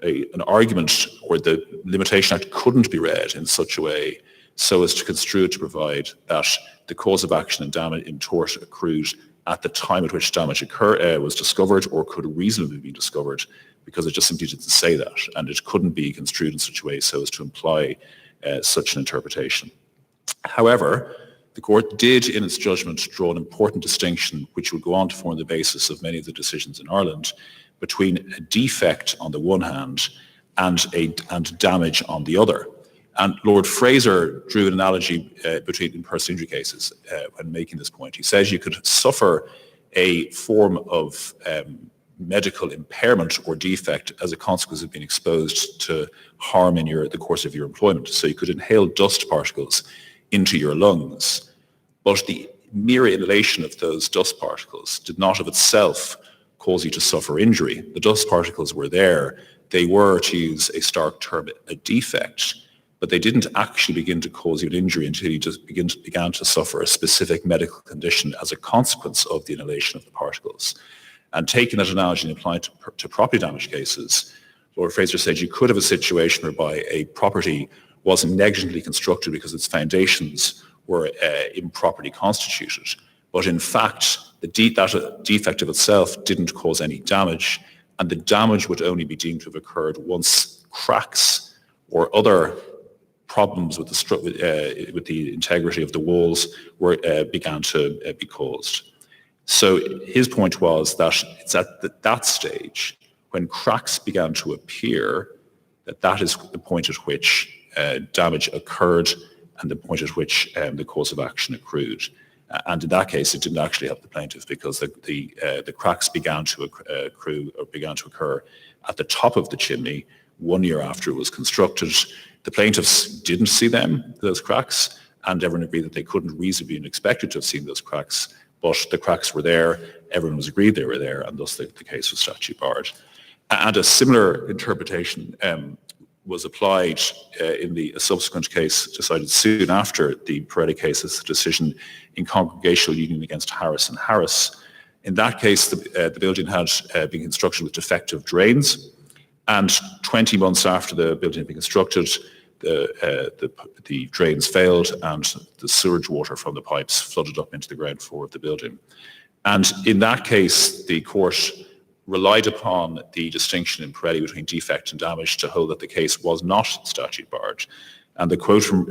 an argument or the Limitation Act couldn't be read in such a way so as to construe it to provide that the cause of action and damage in tort accrued at the time at which damage was discovered or could reasonably be discovered, because it just simply didn't say that, and it couldn't be construed in such a way so as to imply such an interpretation. However, the court did, in its judgment, draw an important distinction which would go on to form the basis of many of the decisions in Ireland between a defect on the one hand and damage on the other. And Lord Fraser drew an analogy between personal injury cases when making this point. He says you could suffer a form of medical impairment or defect as a consequence of being exposed to harm in the course of your employment. So you could inhale dust particles into your lungs, but the mere inhalation of those dust particles did not of itself cause you to suffer injury. The dust particles were there. They were, to use a stark term, a defect, but they didn't actually begin to cause you an injury until you just began to suffer a specific medical condition as a consequence of the inhalation of the particles. And taking that analogy and applying it to property damage cases, Lord Fraser said you could have a situation whereby a property wasn't negligently constructed because its foundations were improperly constituted. But in fact, that defect of itself didn't cause any damage, and the damage would only be deemed to have occurred once cracks or other problems with the integrity of the walls began to be caused. So his point was that it's at that stage, when cracks began to appear, that is the point at which damage occurred and the point at which the cause of action accrued. And in that case, it didn't actually help the plaintiff because the cracks began to accrue or began to occur at the top of the chimney, 1 year after it was constructed. The plaintiffs didn't see those cracks, and everyone agreed that they couldn't reasonably be expected to have seen those cracks, but the cracks were there, everyone was agreed they were there, and thus the case was statute barred. And a similar interpretation was applied in a subsequent case decided soon after the Pirelli case, as a decision in Congregational Union against Harris and Harris. In that case, the building had been constructed with defective drains, and 20 months after the building had been constructed, the drains failed and the sewage water from the pipes flooded up into the ground floor of the building. And in that case, the court relied upon the distinction in Pirelli between defect and damage to hold that the case was not statute barred. And the quote from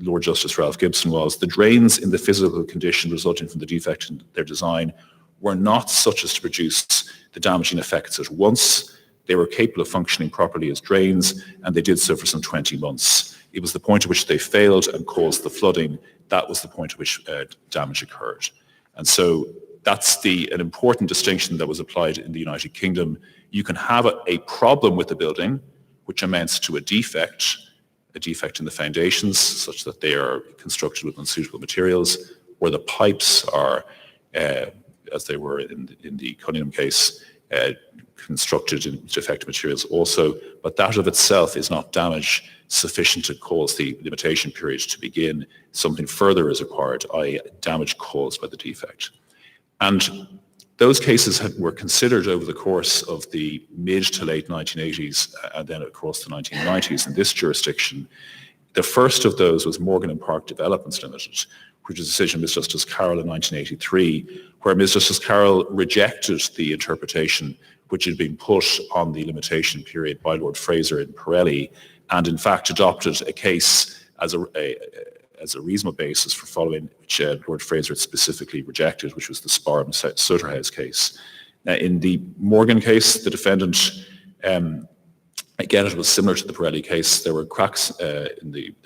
Lord Justice Ralph Gibson was, "The drains in the physical condition resulting from the defect in their design were not such as to produce the damaging effects at once. They were capable of functioning properly as drains, and they did so for some 20 months. It was the point at which they failed and caused the flooding. That was the point at which damage occurred." And so that's an important distinction that was applied in the United Kingdom. You can have a problem with the building, which amounts to a defect in the foundations, such that they are constructed with unsuitable materials, or the pipes are, as they were in the Cunningham case, constructed in defective materials also, but that of itself is not damage sufficient to cause the limitation period to begin. Something further is required, i.e. damage caused by the defect. And those cases were considered over the course of the mid to late 1980s and then across the 1990s in this jurisdiction. The first of those was Morgan and Park Developments Limited, which was a decision of Ms. Justice Carroll in 1983, where Ms. Justice Carroll rejected the interpretation which had been put on the limitation period by Lord Fraser in Pirelli, and in fact adopted a case as a reasonable basis for following which Lord Fraser had specifically rejected, which was the Sparham Sutter House case. Now, in the Morgan case, the defendant, again, it was similar to the Pirelli case. There were cracks there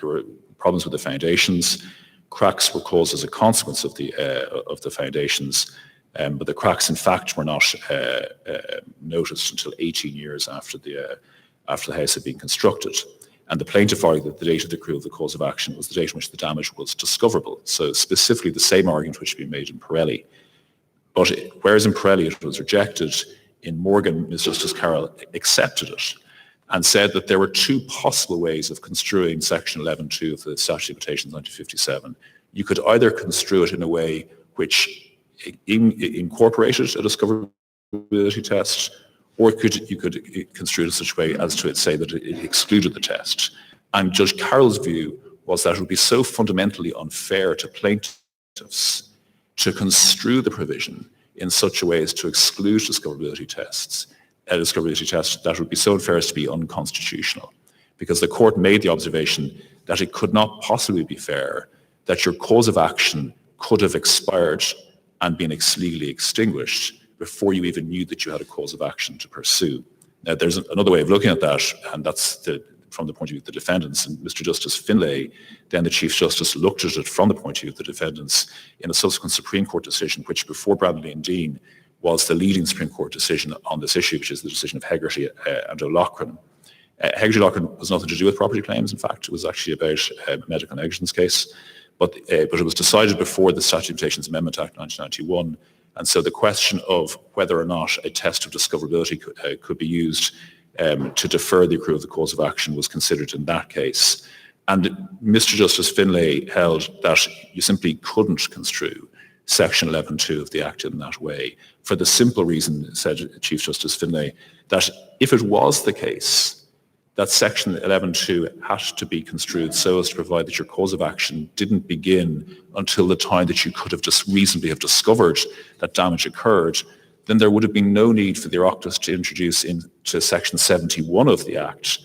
were problems with the foundations. Cracks were caused as a consequence of the foundations, but the cracks, in fact, were not noticed until 18 years after the house had been constructed. And the plaintiff argued that the date of the accrual of the cause of action was the date on which the damage was discoverable. So specifically the same argument which had been made in Pirelli. But whereas in Pirelli it was rejected, in Morgan, Ms. Justice Carroll accepted it and said that there were two possible ways of construing Section 11.2 of the Statute of Limitations 1957. You could either construe it in a way which incorporated a discoverability test, or you could construe it in such a way as to say that it excluded the test. And Judge Carroll's view was that it would be so fundamentally unfair to plaintiffs to construe the provision in such a way as to exclude discoverability tests, that would be so unfair as to be unconstitutional. Because the court made the observation that it could not possibly be fair that your cause of action could have expired and been legally extinguished before you even knew that you had a cause of action to pursue. Now, there's another way of looking at that, and that's from the point of view of the defendants. And Mr. Justice Finlay, then the Chief Justice, looked at it from the point of view of the defendants in a subsequent Supreme Court decision, which before Bradley and Dean was the leading Supreme Court decision on this issue, which is the decision of Hegarty and O'Loughlin. Hegarty-O'Loughlin was nothing to do with property claims. In fact, it was actually about a medical negligence case. But it was decided before the Statute of Limitations Amendment Act 1991. And so the question of whether or not a test of discoverability could be used to defer the accrual of the cause of action was considered in that case. And Mr. Justice Finlay held that you simply couldn't construe Section 11.2 of the Act in that way, for the simple reason, said Chief Justice Finlay, that if it was the case that Section 11.2 had to be construed so as to provide that your cause of action didn't begin until the time that you could have just reasonably have discovered that damage occurred, then there would have been no need for the Oireachtas to introduce into Section 71 of the Act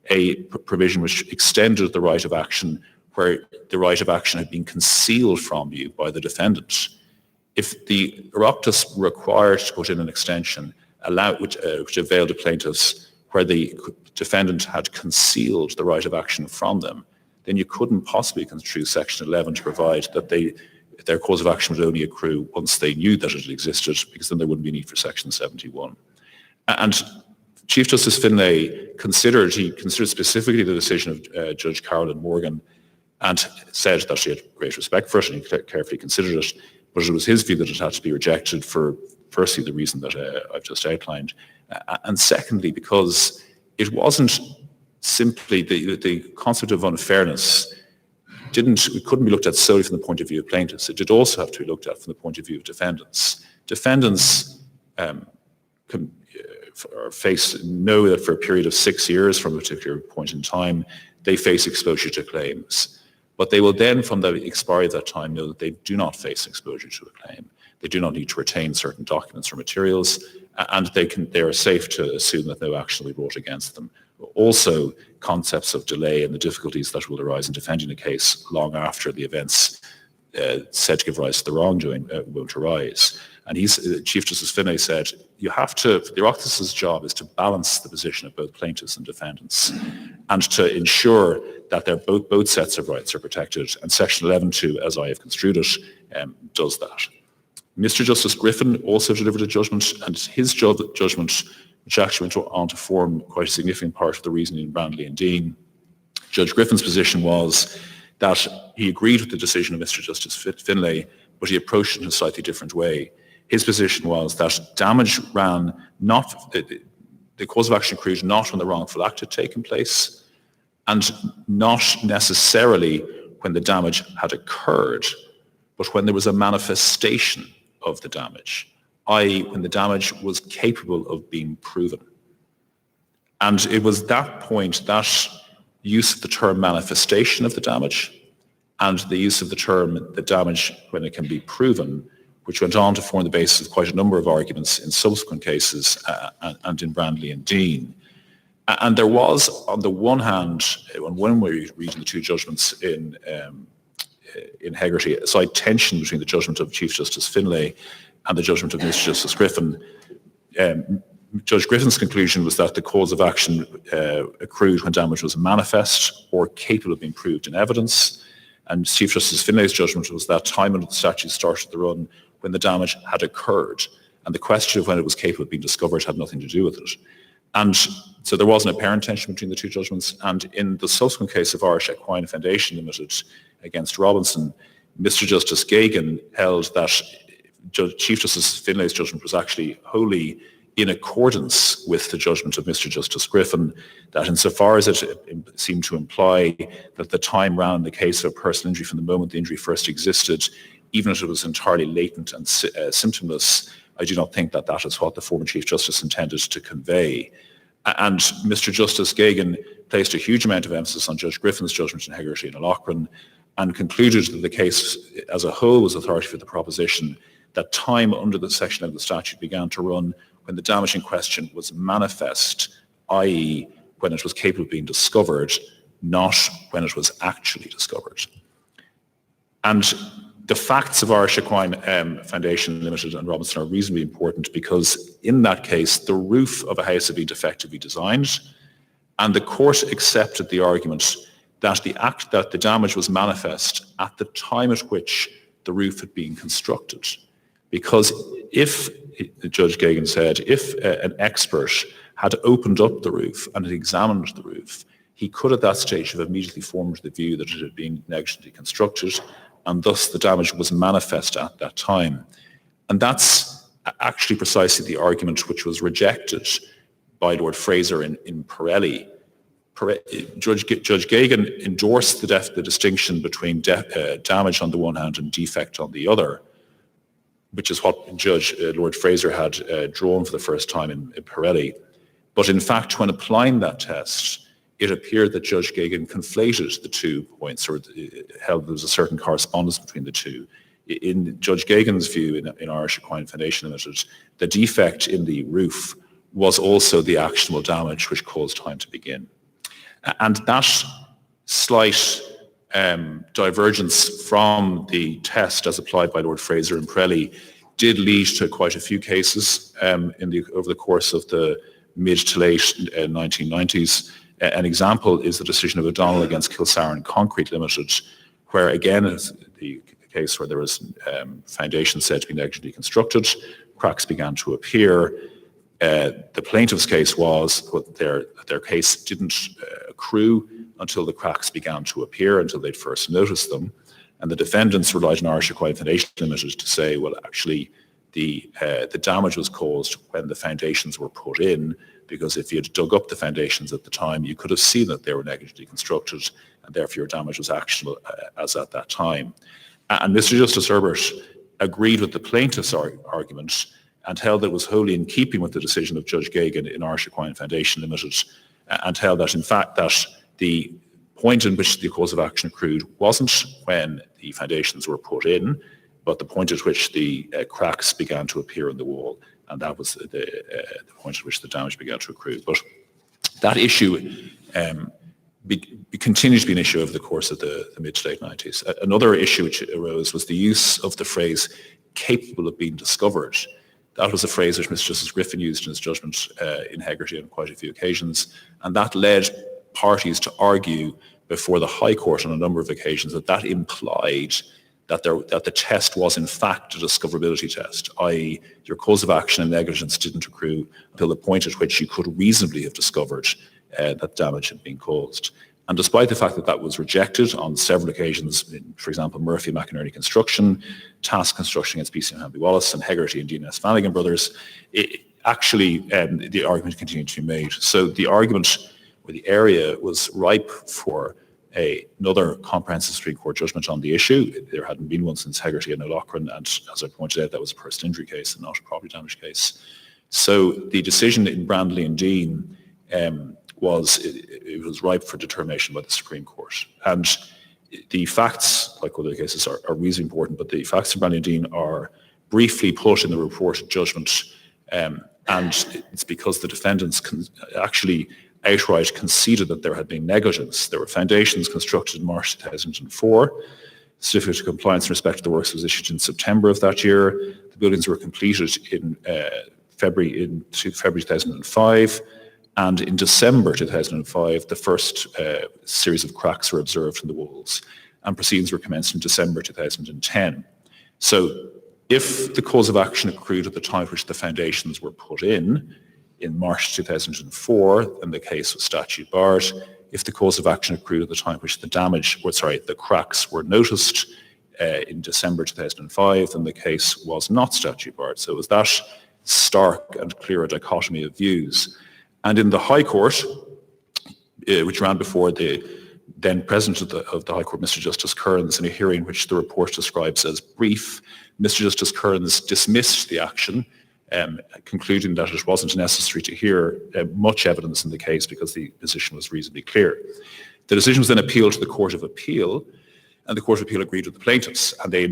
a provision which extended the right of action where the right of action had been concealed from you by the defendant. If the Oireachtas were required to put in an extension which availed to plaintiffs where the defendant had concealed the right of action from them, then you couldn't possibly construe Section 11 to provide that their cause of action would only accrue once they knew that it existed, because then there wouldn't be need for Section 71. And Chief Justice Finlay considered specifically the decision of Judge Carolyn Morgan and said that she had great respect for it and he carefully considered it, but it was his view that it had to be rejected for, firstly, the reason that I've just outlined, and secondly, because it wasn't simply the concept of unfairness it couldn't be looked at solely from the point of view of plaintiffs. It did also have to be looked at from the point of view of defendants. Defendants know that for a period of 6 years from a particular point in time, they face exposure to claims. But they will then, from the expiry of that time, know that they do not face exposure to a claim. They do not need to retain certain documents or materials, and they are safe to assume that no action will be brought against them. Also, concepts of delay and the difficulties that will arise in defending a case long after the events said to give rise to the wrongdoing won't arise. And Chief Justice Finlay said, the Oireachtas's job is to balance the position of both plaintiffs and defendants and to ensure that both sets of rights are protected. And Section 11.2, as I have construed it, does that. Mr. Justice Griffin also delivered a judgment, and his judgment, which actually went on to form quite a significant part of the reasoning in Brandley and Dean. Judge Griffin's position was that he agreed with the decision of Mr. Justice Finlay, but he approached it in a slightly different way. His position was that damage ran not, the cause of action accrued not when the wrongful act had taken place, and not necessarily when the damage had occurred, but when there was a manifestation of the damage, i.e. when the damage was capable of being proven. And it was that point, that use of the term manifestation of the damage and the use of the term the damage when it can be proven, which went on to form the basis of quite a number of arguments in subsequent cases and in Brandley and Dean. And there was, on the one hand, when we were reading the two judgments in Hegarty, a slight tension between the judgment of Chief Justice Finlay and the judgment of Mr. Justice Griffin. Judge Griffin's conclusion was that the cause of action accrued when damage was manifest or capable of being proved in evidence. And Chief Justice Finlay's judgment was that time under the statute started to run when the damage had occurred. And the question of when it was capable of being discovered had nothing to do with it. And so there was an apparent tension between the two judgments. And in the subsequent case of Irish Equine Foundation Limited against Robinson, Mr. Justice Gagan held that Chief Justice Finlay's judgment was actually wholly in accordance with the judgment of Mr. Justice Griffin, that insofar as it seemed to imply that the time ran in the case of a personal injury from the moment the injury first existed, even if it was entirely latent and symptomless, I do not think that that is what the former Chief Justice intended to convey. And Mr. Justice Gagan placed a huge amount of emphasis on Judge Griffin's judgment in Hegarty and O'Loughlin and concluded that the case as a whole was authority for the proposition that time under the section of the statute began to run when the damage in question was manifest, i.e. when it was capable of being discovered, not when it was actually discovered. And the facts of Irish Equine Foundation Limited and Robinson are reasonably important because in that case, the roof of a house had been defectively designed, and the court accepted the argument that the damage was manifest at the time at which the roof had been constructed. Because if, Judge Gagan said, if an expert had opened up the roof and had examined the roof, he could at that stage have immediately formed the view that it had been negligently constructed, and thus the damage was manifest at that time. And that's actually precisely the argument which was rejected by Lord Fraser in Pirelli. Judge Gagan endorsed the distinction between damage on the one hand and defect on the other, which is what Lord Fraser had drawn for the first time in Pirelli. But in fact, when applying that test, it appeared that Judge Gagan conflated the 2 points, or held there was a certain correspondence between the two. In Judge Gagan's view in Irish Equine Foundation Limited, the defect in the roof was also the actionable damage which caused time to begin. And that slight divergence from the test as applied by Lord Fraser and Pirelli did lead to quite a few cases over the course of the mid to late 1990s. An example is the decision of O'Donnell against Kilsaran Concrete Limited, where again is the case where there was foundation said to be negligently constructed, cracks began to appear. The plaintiff's case was their case didn't accrue until the cracks began to appear, until they'd first noticed them. And the defendants relied on Irish Equine Foundation Limited to say, well, actually, the damage was caused when the foundations were put in, because if you had dug up the foundations at the time, you could have seen that they were negligently constructed, and therefore your damage was actionable as at that time. And Mr. Justice Herbert agreed with the plaintiff's argument and held that it was wholly in keeping with the decision of Judge Gagan in Irish Equine Foundation Limited, and held that, in fact, that the point in which the cause of action accrued wasn't when the foundations were put in, but the point at which the cracks began to appear in the wall, and that was the point at which the damage began to accrue. But that issue continued to be an issue over the course of the mid to late 90s. Another issue which arose was the use of the phrase capable of being discovered. That was a phrase which Mr. Justice Griffin used in his judgment in Hegarty on quite a few occasions, and that led parties to argue before the High Court on a number of occasions that implied that the test was in fact a discoverability test, i.e. your cause of action and negligence didn't accrue until the point at which you could reasonably have discovered that damage had been caused. And despite the fact that that was rejected on several occasions, for example, Murphy McInerney Construction, Task Construction against PC and Hamby Wallace, and Hegarty and Dean S. Flanagan Brothers, the argument continued to be made. So the argument, or the area, was ripe for another comprehensive Supreme Court judgment on the issue. There hadn't been one since Hegarty and O'Loughlin, and as I pointed out, that was a personal injury case and not a property damage case. So the decision in Brandley and Dean was ripe for determination by the Supreme Court. And the facts, like other cases, are reasonably important, but the facts of Brandley and Dean are briefly put in the reported judgment, and it's because the defendants actually outright conceded that there had been negligence. There were foundations constructed in March 2004. Certificate of compliance in respect to the works was issued in September of that year. The buildings were completed in February 2005. And in December 2005, the first series of cracks were observed in the walls, and proceedings were commenced in December 2010. So if the cause of action accrued at the time which the foundations were put in March 2004, then the case was statute barred. If the cause of action accrued at the time which the cracks were noticed in December 2005, then the case was not statute barred. So it was that stark and clear a dichotomy of views. And in the High Court, which ran before the then President of the High Court, Mr. Justice Kearns, in a hearing which the report describes as brief, Mr. Justice Kearns dismissed the action, concluding that it wasn't necessary to hear much evidence in the case because the position was reasonably clear. The decision was then appealed to the Court of Appeal, and the Court of Appeal agreed with the plaintiffs. And the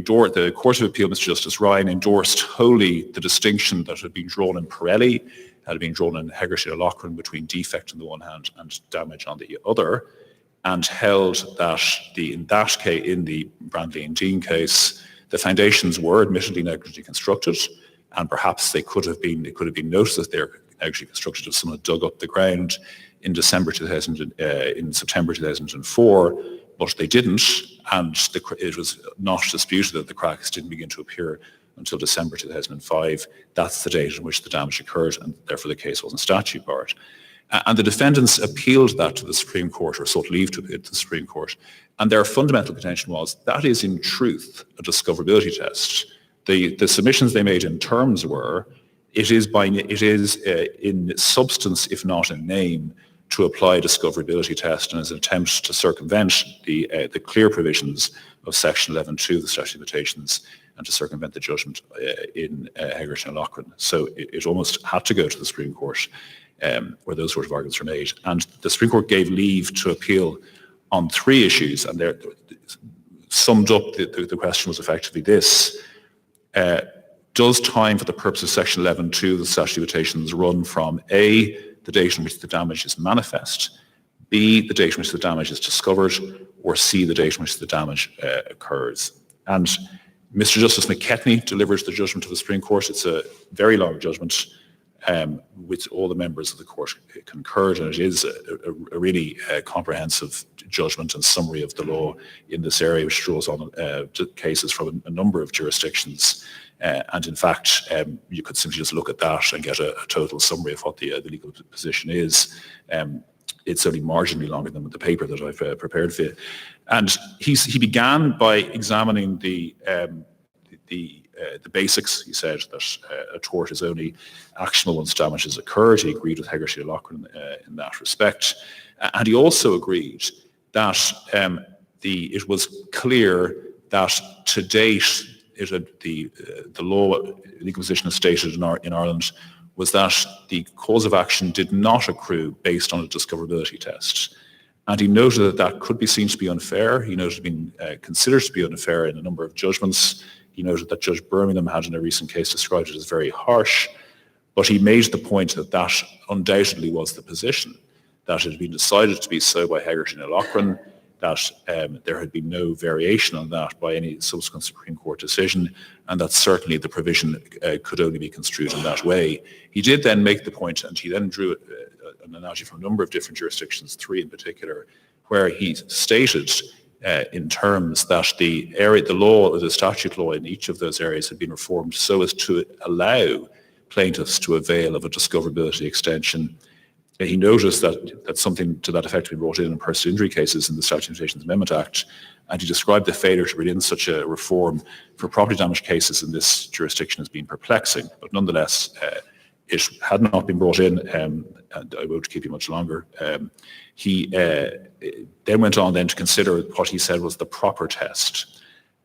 Court of Appeal, Mr. Justice Ryan, endorsed wholly the distinction that had been drawn in Pirelli, had been drawn in Hegarty and O'Loughlin between defect on the one hand and damage on the other, and held that in the Brandley and Dean case, the foundations were admittedly negligently constructed, and perhaps it could have been noticed that they're negligently constructed if someone had dug up the ground in September 2004, but they didn't, and it was not disputed that the cracks didn't begin to appear until December 2005. That's the date in which the damage occurred, and therefore the case wasn't statute barred. And the defendants appealed that to the Supreme Court, or sought leave to appeal to the Supreme Court, and their fundamental contention was that is in truth a discoverability test. The submissions they made in terms were, it is in substance, if not in name, to apply a discoverability test, and as an attempt to circumvent the clear provisions of Section 11.2 of the Statute of Limitations and to circumvent the judgment in Hegarty and O'Loughlin. So it almost had to go to the Supreme Court where those sort of arguments were made. And the Supreme Court gave leave to appeal on three issues, and there summed up the question was effectively this. Does time for the purpose of Section 11.2 of the Statute of Limitations run from A, the date in which the damage is manifest, B, the date in which the damage is discovered, or C, the date in which the damage occurs? And Mr. Justice McKetney delivers the judgment to the Supreme Court. It's a very long judgment, which all the members of the court concurred, and it is a really comprehensive judgment and summary of the law in this area, which draws on cases from a number of jurisdictions And in fact, you could simply just look at that and get a total summary of what the legal position is. It's only marginally longer than the paper that I've prepared for you. And he began by examining the basics. He said that a tort is only actionable once damage has occurred. He agreed with Hegarty and Loughran in that respect. And he also agreed that it was clear that to date, the law, legal position as stated in Ireland, was that the cause of action did not accrue based on a discoverability test. And he noted that that could be seen to be unfair. He noted it being considered to be unfair in a number of judgments. He noted that Judge Birmingham had in a recent case described it as very harsh, but he made the point that that undoubtedly was the position, that it had been decided to be so by Hegarty and Loughran, that there had been no variation on that by any subsequent Supreme Court decision, and that certainly the provision could only be construed in that way. He did then make the point, and he then drew an analogy from a number of different jurisdictions, 3 in particular, where he stated in terms that the law, the statute law in each of those areas had been reformed so as to allow plaintiffs to avail of a discoverability extension. He noticed that something to that effect had been brought in personal injury cases in the Statute of Limitations Amendment Act, and he described the failure to bring in such a reform for property damage cases in this jurisdiction as being perplexing. But nonetheless, it had not been brought in, and I won't keep you much longer. He then went on to consider what he said was the proper test.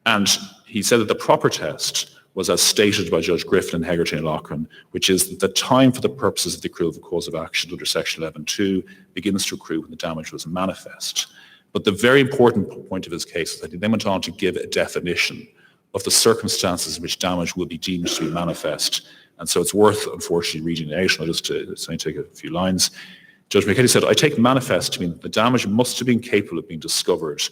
And he said that the proper test was as stated by Judge Griffin and Hegarty and Loughran, which is that the time for the purposes of the accrual of a cause of action under Section 11.2 begins to accrue when the damage was manifest. But the very important point of his case is that he then went on to give a definition of the circumstances in which damage will be deemed to be manifest. And so it's worth, unfortunately, reading it out, and I'll just take a few lines. Judge McKenny said, "I take manifest to mean that the damage must have been capable of being discovered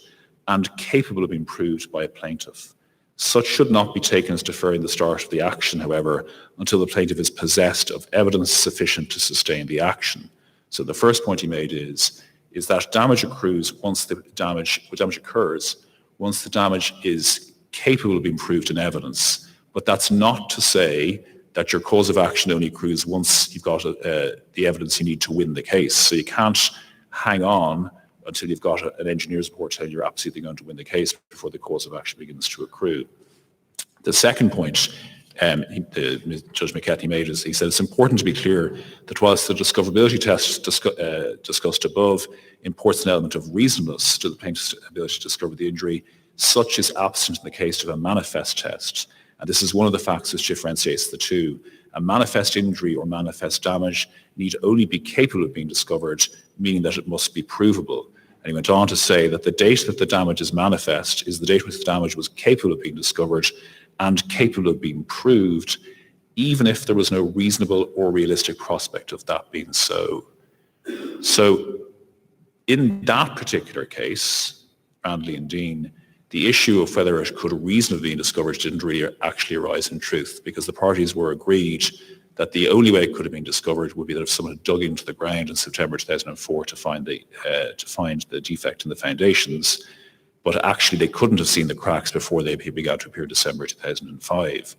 and capable of being proved by a plaintiff. Such should not be taken as deferring the start of the action, however, until the plaintiff is possessed of evidence sufficient to sustain the action." So the first point he made is that damage accrues once the damage occurs, once the damage is capable of being proved in evidence. But that's not to say that your cause of action only accrues once you've got the evidence you need to win the case. So you can't hang on until you've got an engineer's report telling you you're absolutely going to win the case before the cause of action begins to accrue. The second point Judge McKetney made is, he said, it's important to be clear that whilst the discoverability test discussed above imports an element of reasonableness to the plaintiff's ability to discover the injury, such is absent in the case of a manifest test. And this is one of the facts which differentiates the two. A manifest injury or manifest damage need only be capable of being discovered, meaning that it must be provable. And he went on to say that the date that the damage is manifest is the date which the damage was capable of being discovered and capable of being proved, even if there was no reasonable or realistic prospect of that being so. So in that particular case, Randley and Dean, the issue of whether it could reasonably be discovered didn't really actually arise in truth, because the parties were agreed that the only way it could have been discovered would be that if someone had dug into the ground in September 2004 to find the defect in the foundations, but actually they couldn't have seen the cracks before they began to appear in December 2005.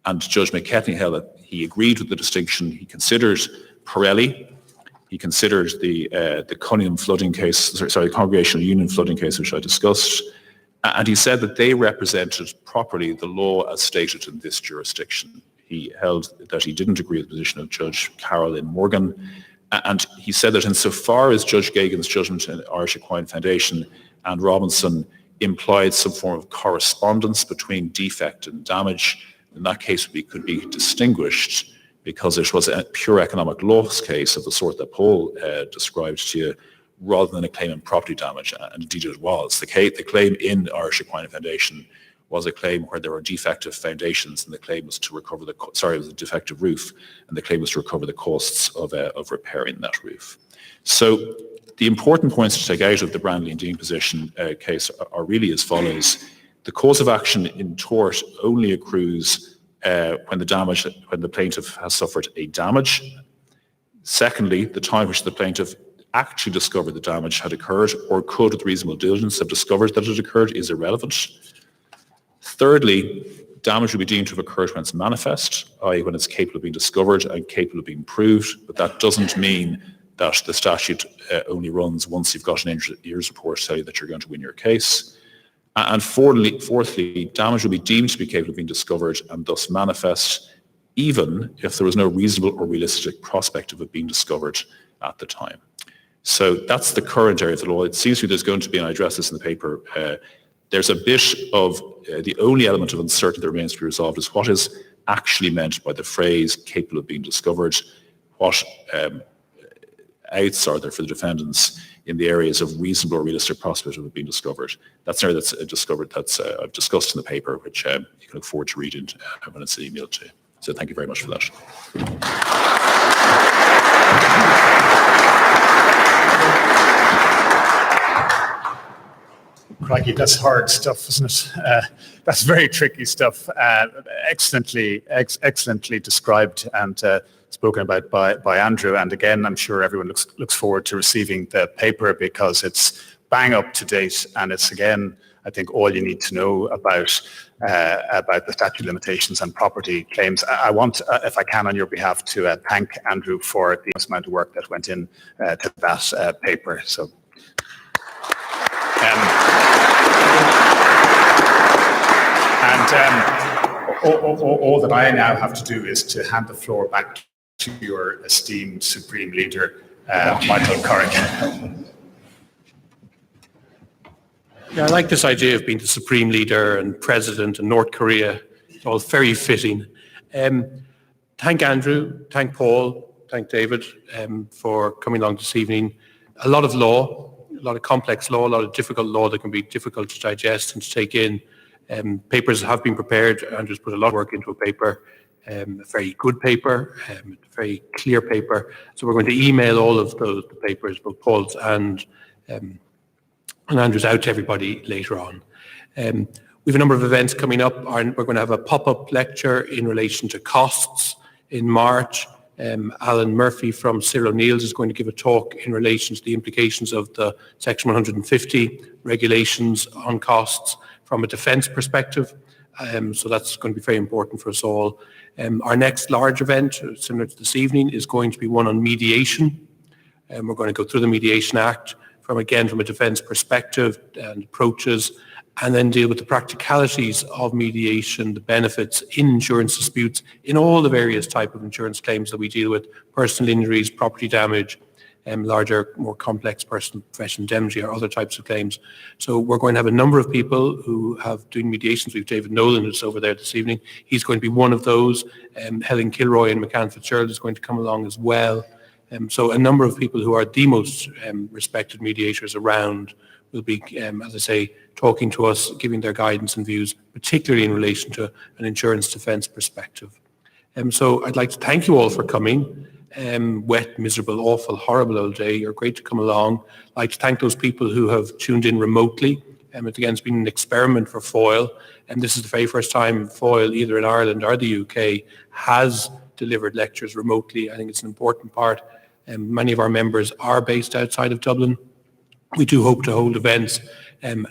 And Judge McKetney held that he agreed with the distinction. He considered Pirelli, he considered the Cunningham flooding case, Congregational Union flooding case, which I discussed, and he said that they represented properly the law as stated in this jurisdiction. He held that he didn't agree with the position of Judge Carolyn Morgan, and he said that insofar as Judge Gagan's judgment in Irish Equine Foundation and Robinson implied some form of correspondence between defect and damage, in that case could be distinguished because it was a pure economic loss case of the sort that Paul described to you, rather than a claim in property damage, and indeed it was. The claim in Irish Equine Foundation was a claim where there were defective foundations, and the claim was to recover it was a defective roof, and the claim was to recover the costs of repairing that roof. So the important points to take out of the Brandley and Dean position case are really as follows. The cause of action in tort only accrues when the plaintiff has suffered a damage. Secondly, the time which the plaintiff actually discovered the damage had occurred or could with reasonable diligence have discovered that it occurred is irrelevant. Thirdly, damage will be deemed to have occurred when it's manifest, i.e. when it's capable of being discovered and capable of being proved, but that doesn't mean that the statute only runs once you've got an injuries report to tell you that you're going to win your case. And fourthly, damage will be deemed to be capable of being discovered and thus manifest, even if there was no reasonable or realistic prospect of it being discovered at the time. So that's the current area of the law. It seems to me there's going to be, and I address this in the paper, there's a bit of the only element of uncertainty that remains to be resolved is what is actually meant by the phrase capable of being discovered, what outs are there for the defendants in the areas of reasonable or realistic prospect of it being discovered. That's an area that's I've discussed in the paper, which you can look forward to reading when it's emailed to you. So thank you very much for that. Crikey, that's hard stuff, isn't it? That's very tricky stuff. Excellently described and spoken about by Andrew. And again, I'm sure everyone looks forward to receiving the paper because it's bang up to date, and it's again, I think, all you need to know about the statute of limitations and property claims. I want, if I can, on your behalf, to thank Andrew for the amount of work that went in to that paper. So. All that I now have to do is to hand the floor back to your esteemed Supreme Leader, Michael Carrick. Yeah, I like this idea of being the Supreme Leader and President in North Korea. It's all very fitting. Thank Andrew, thank Paul, thank David for coming along this evening. A lot of law, a lot of complex law, a lot of difficult law that can be difficult to digest and to take in. Papers have been prepared. Andrew's put a lot of work into a paper, a very good paper, a very clear paper. So we're going to email all of those papers, both Paul's and Andrew's, out to everybody later on. We have a number of events coming up. We're going to have a pop-up lecture in relation to costs in March. Alan Murphy from Cyril O'Neill's is going to give a talk in relation to the implications of the Section 150 regulations on costs from a defence perspective. So that's going to be very important for us all. Our next large event, similar to this evening, is going to be one on mediation. We're going to go through the Mediation Act from a defence perspective and approaches, and then deal with the practicalities of mediation, the benefits in insurance disputes, in all the various type of insurance claims that we deal with, personal injuries, property damage, larger, more complex personal professional indemnity or other types of claims. So we're going to have a number of people who have doing mediations. We have David Nolan who's over there this evening. He's going to be one of those. Helen Kilroy and McCann Fitzgerald is going to come along as well. So a number of people who are the most respected mediators around will be, as I say, talking to us, giving their guidance and views, particularly in relation to an insurance defence perspective. So I'd like to thank you all for coming. Wet, miserable, awful, horrible old day. You're great to come along. I'd like to thank those people who have tuned in remotely. Again, it's been an experiment for FOIL, and this is the very first time FOIL, either in Ireland or the UK, has delivered lectures remotely. I think it's an important part. Many of our members are based outside of Dublin. We do hope to hold events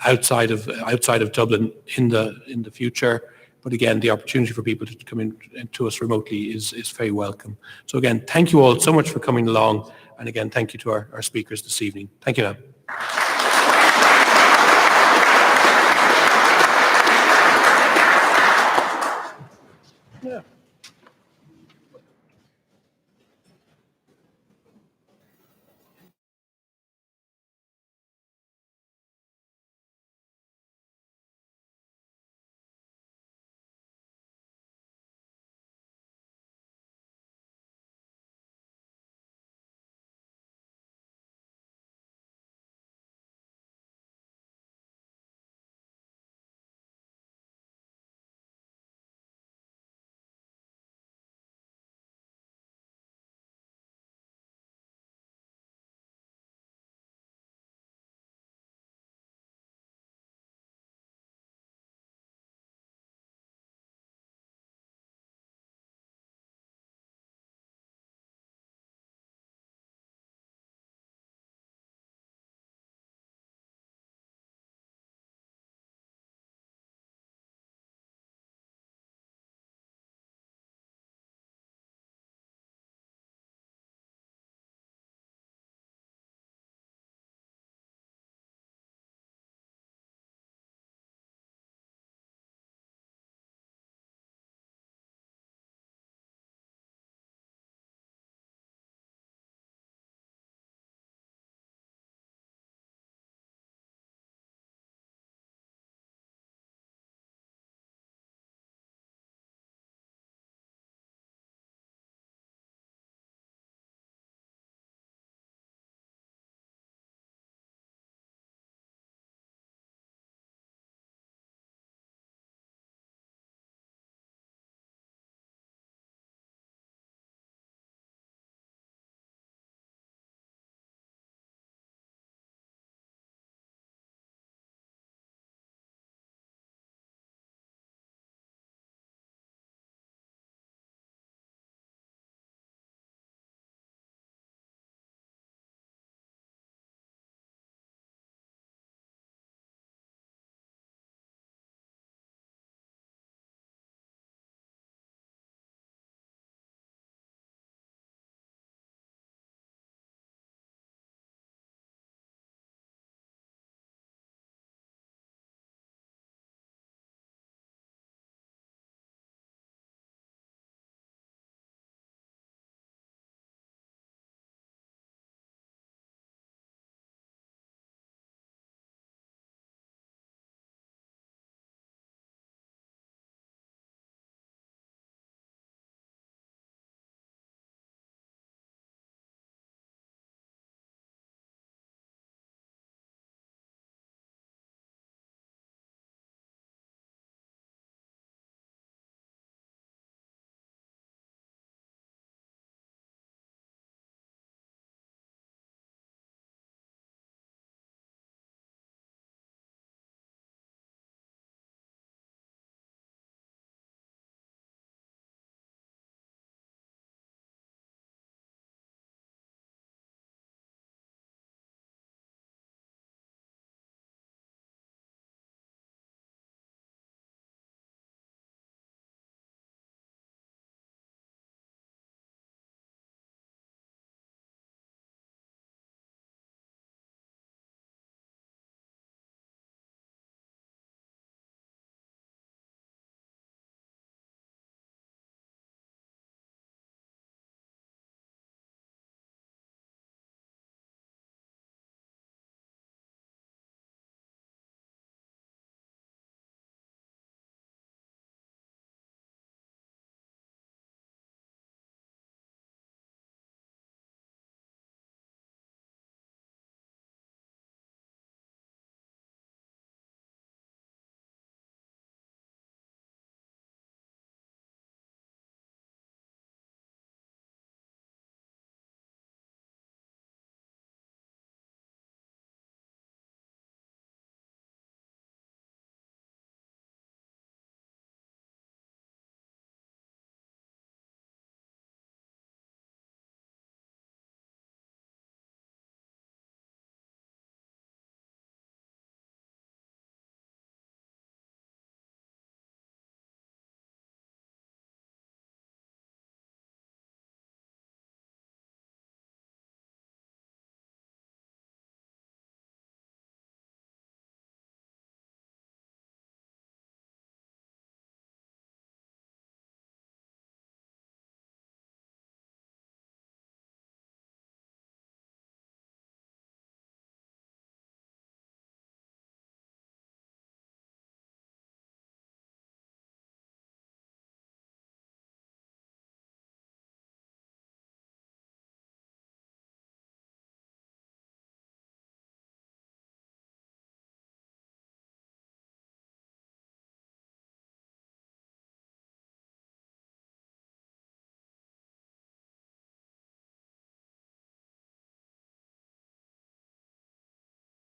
outside of Dublin in the future. But again, the opportunity for people to come in to us remotely is very welcome. So again, thank you all so much for coming along. And again, thank you to our speakers this evening. Thank you now.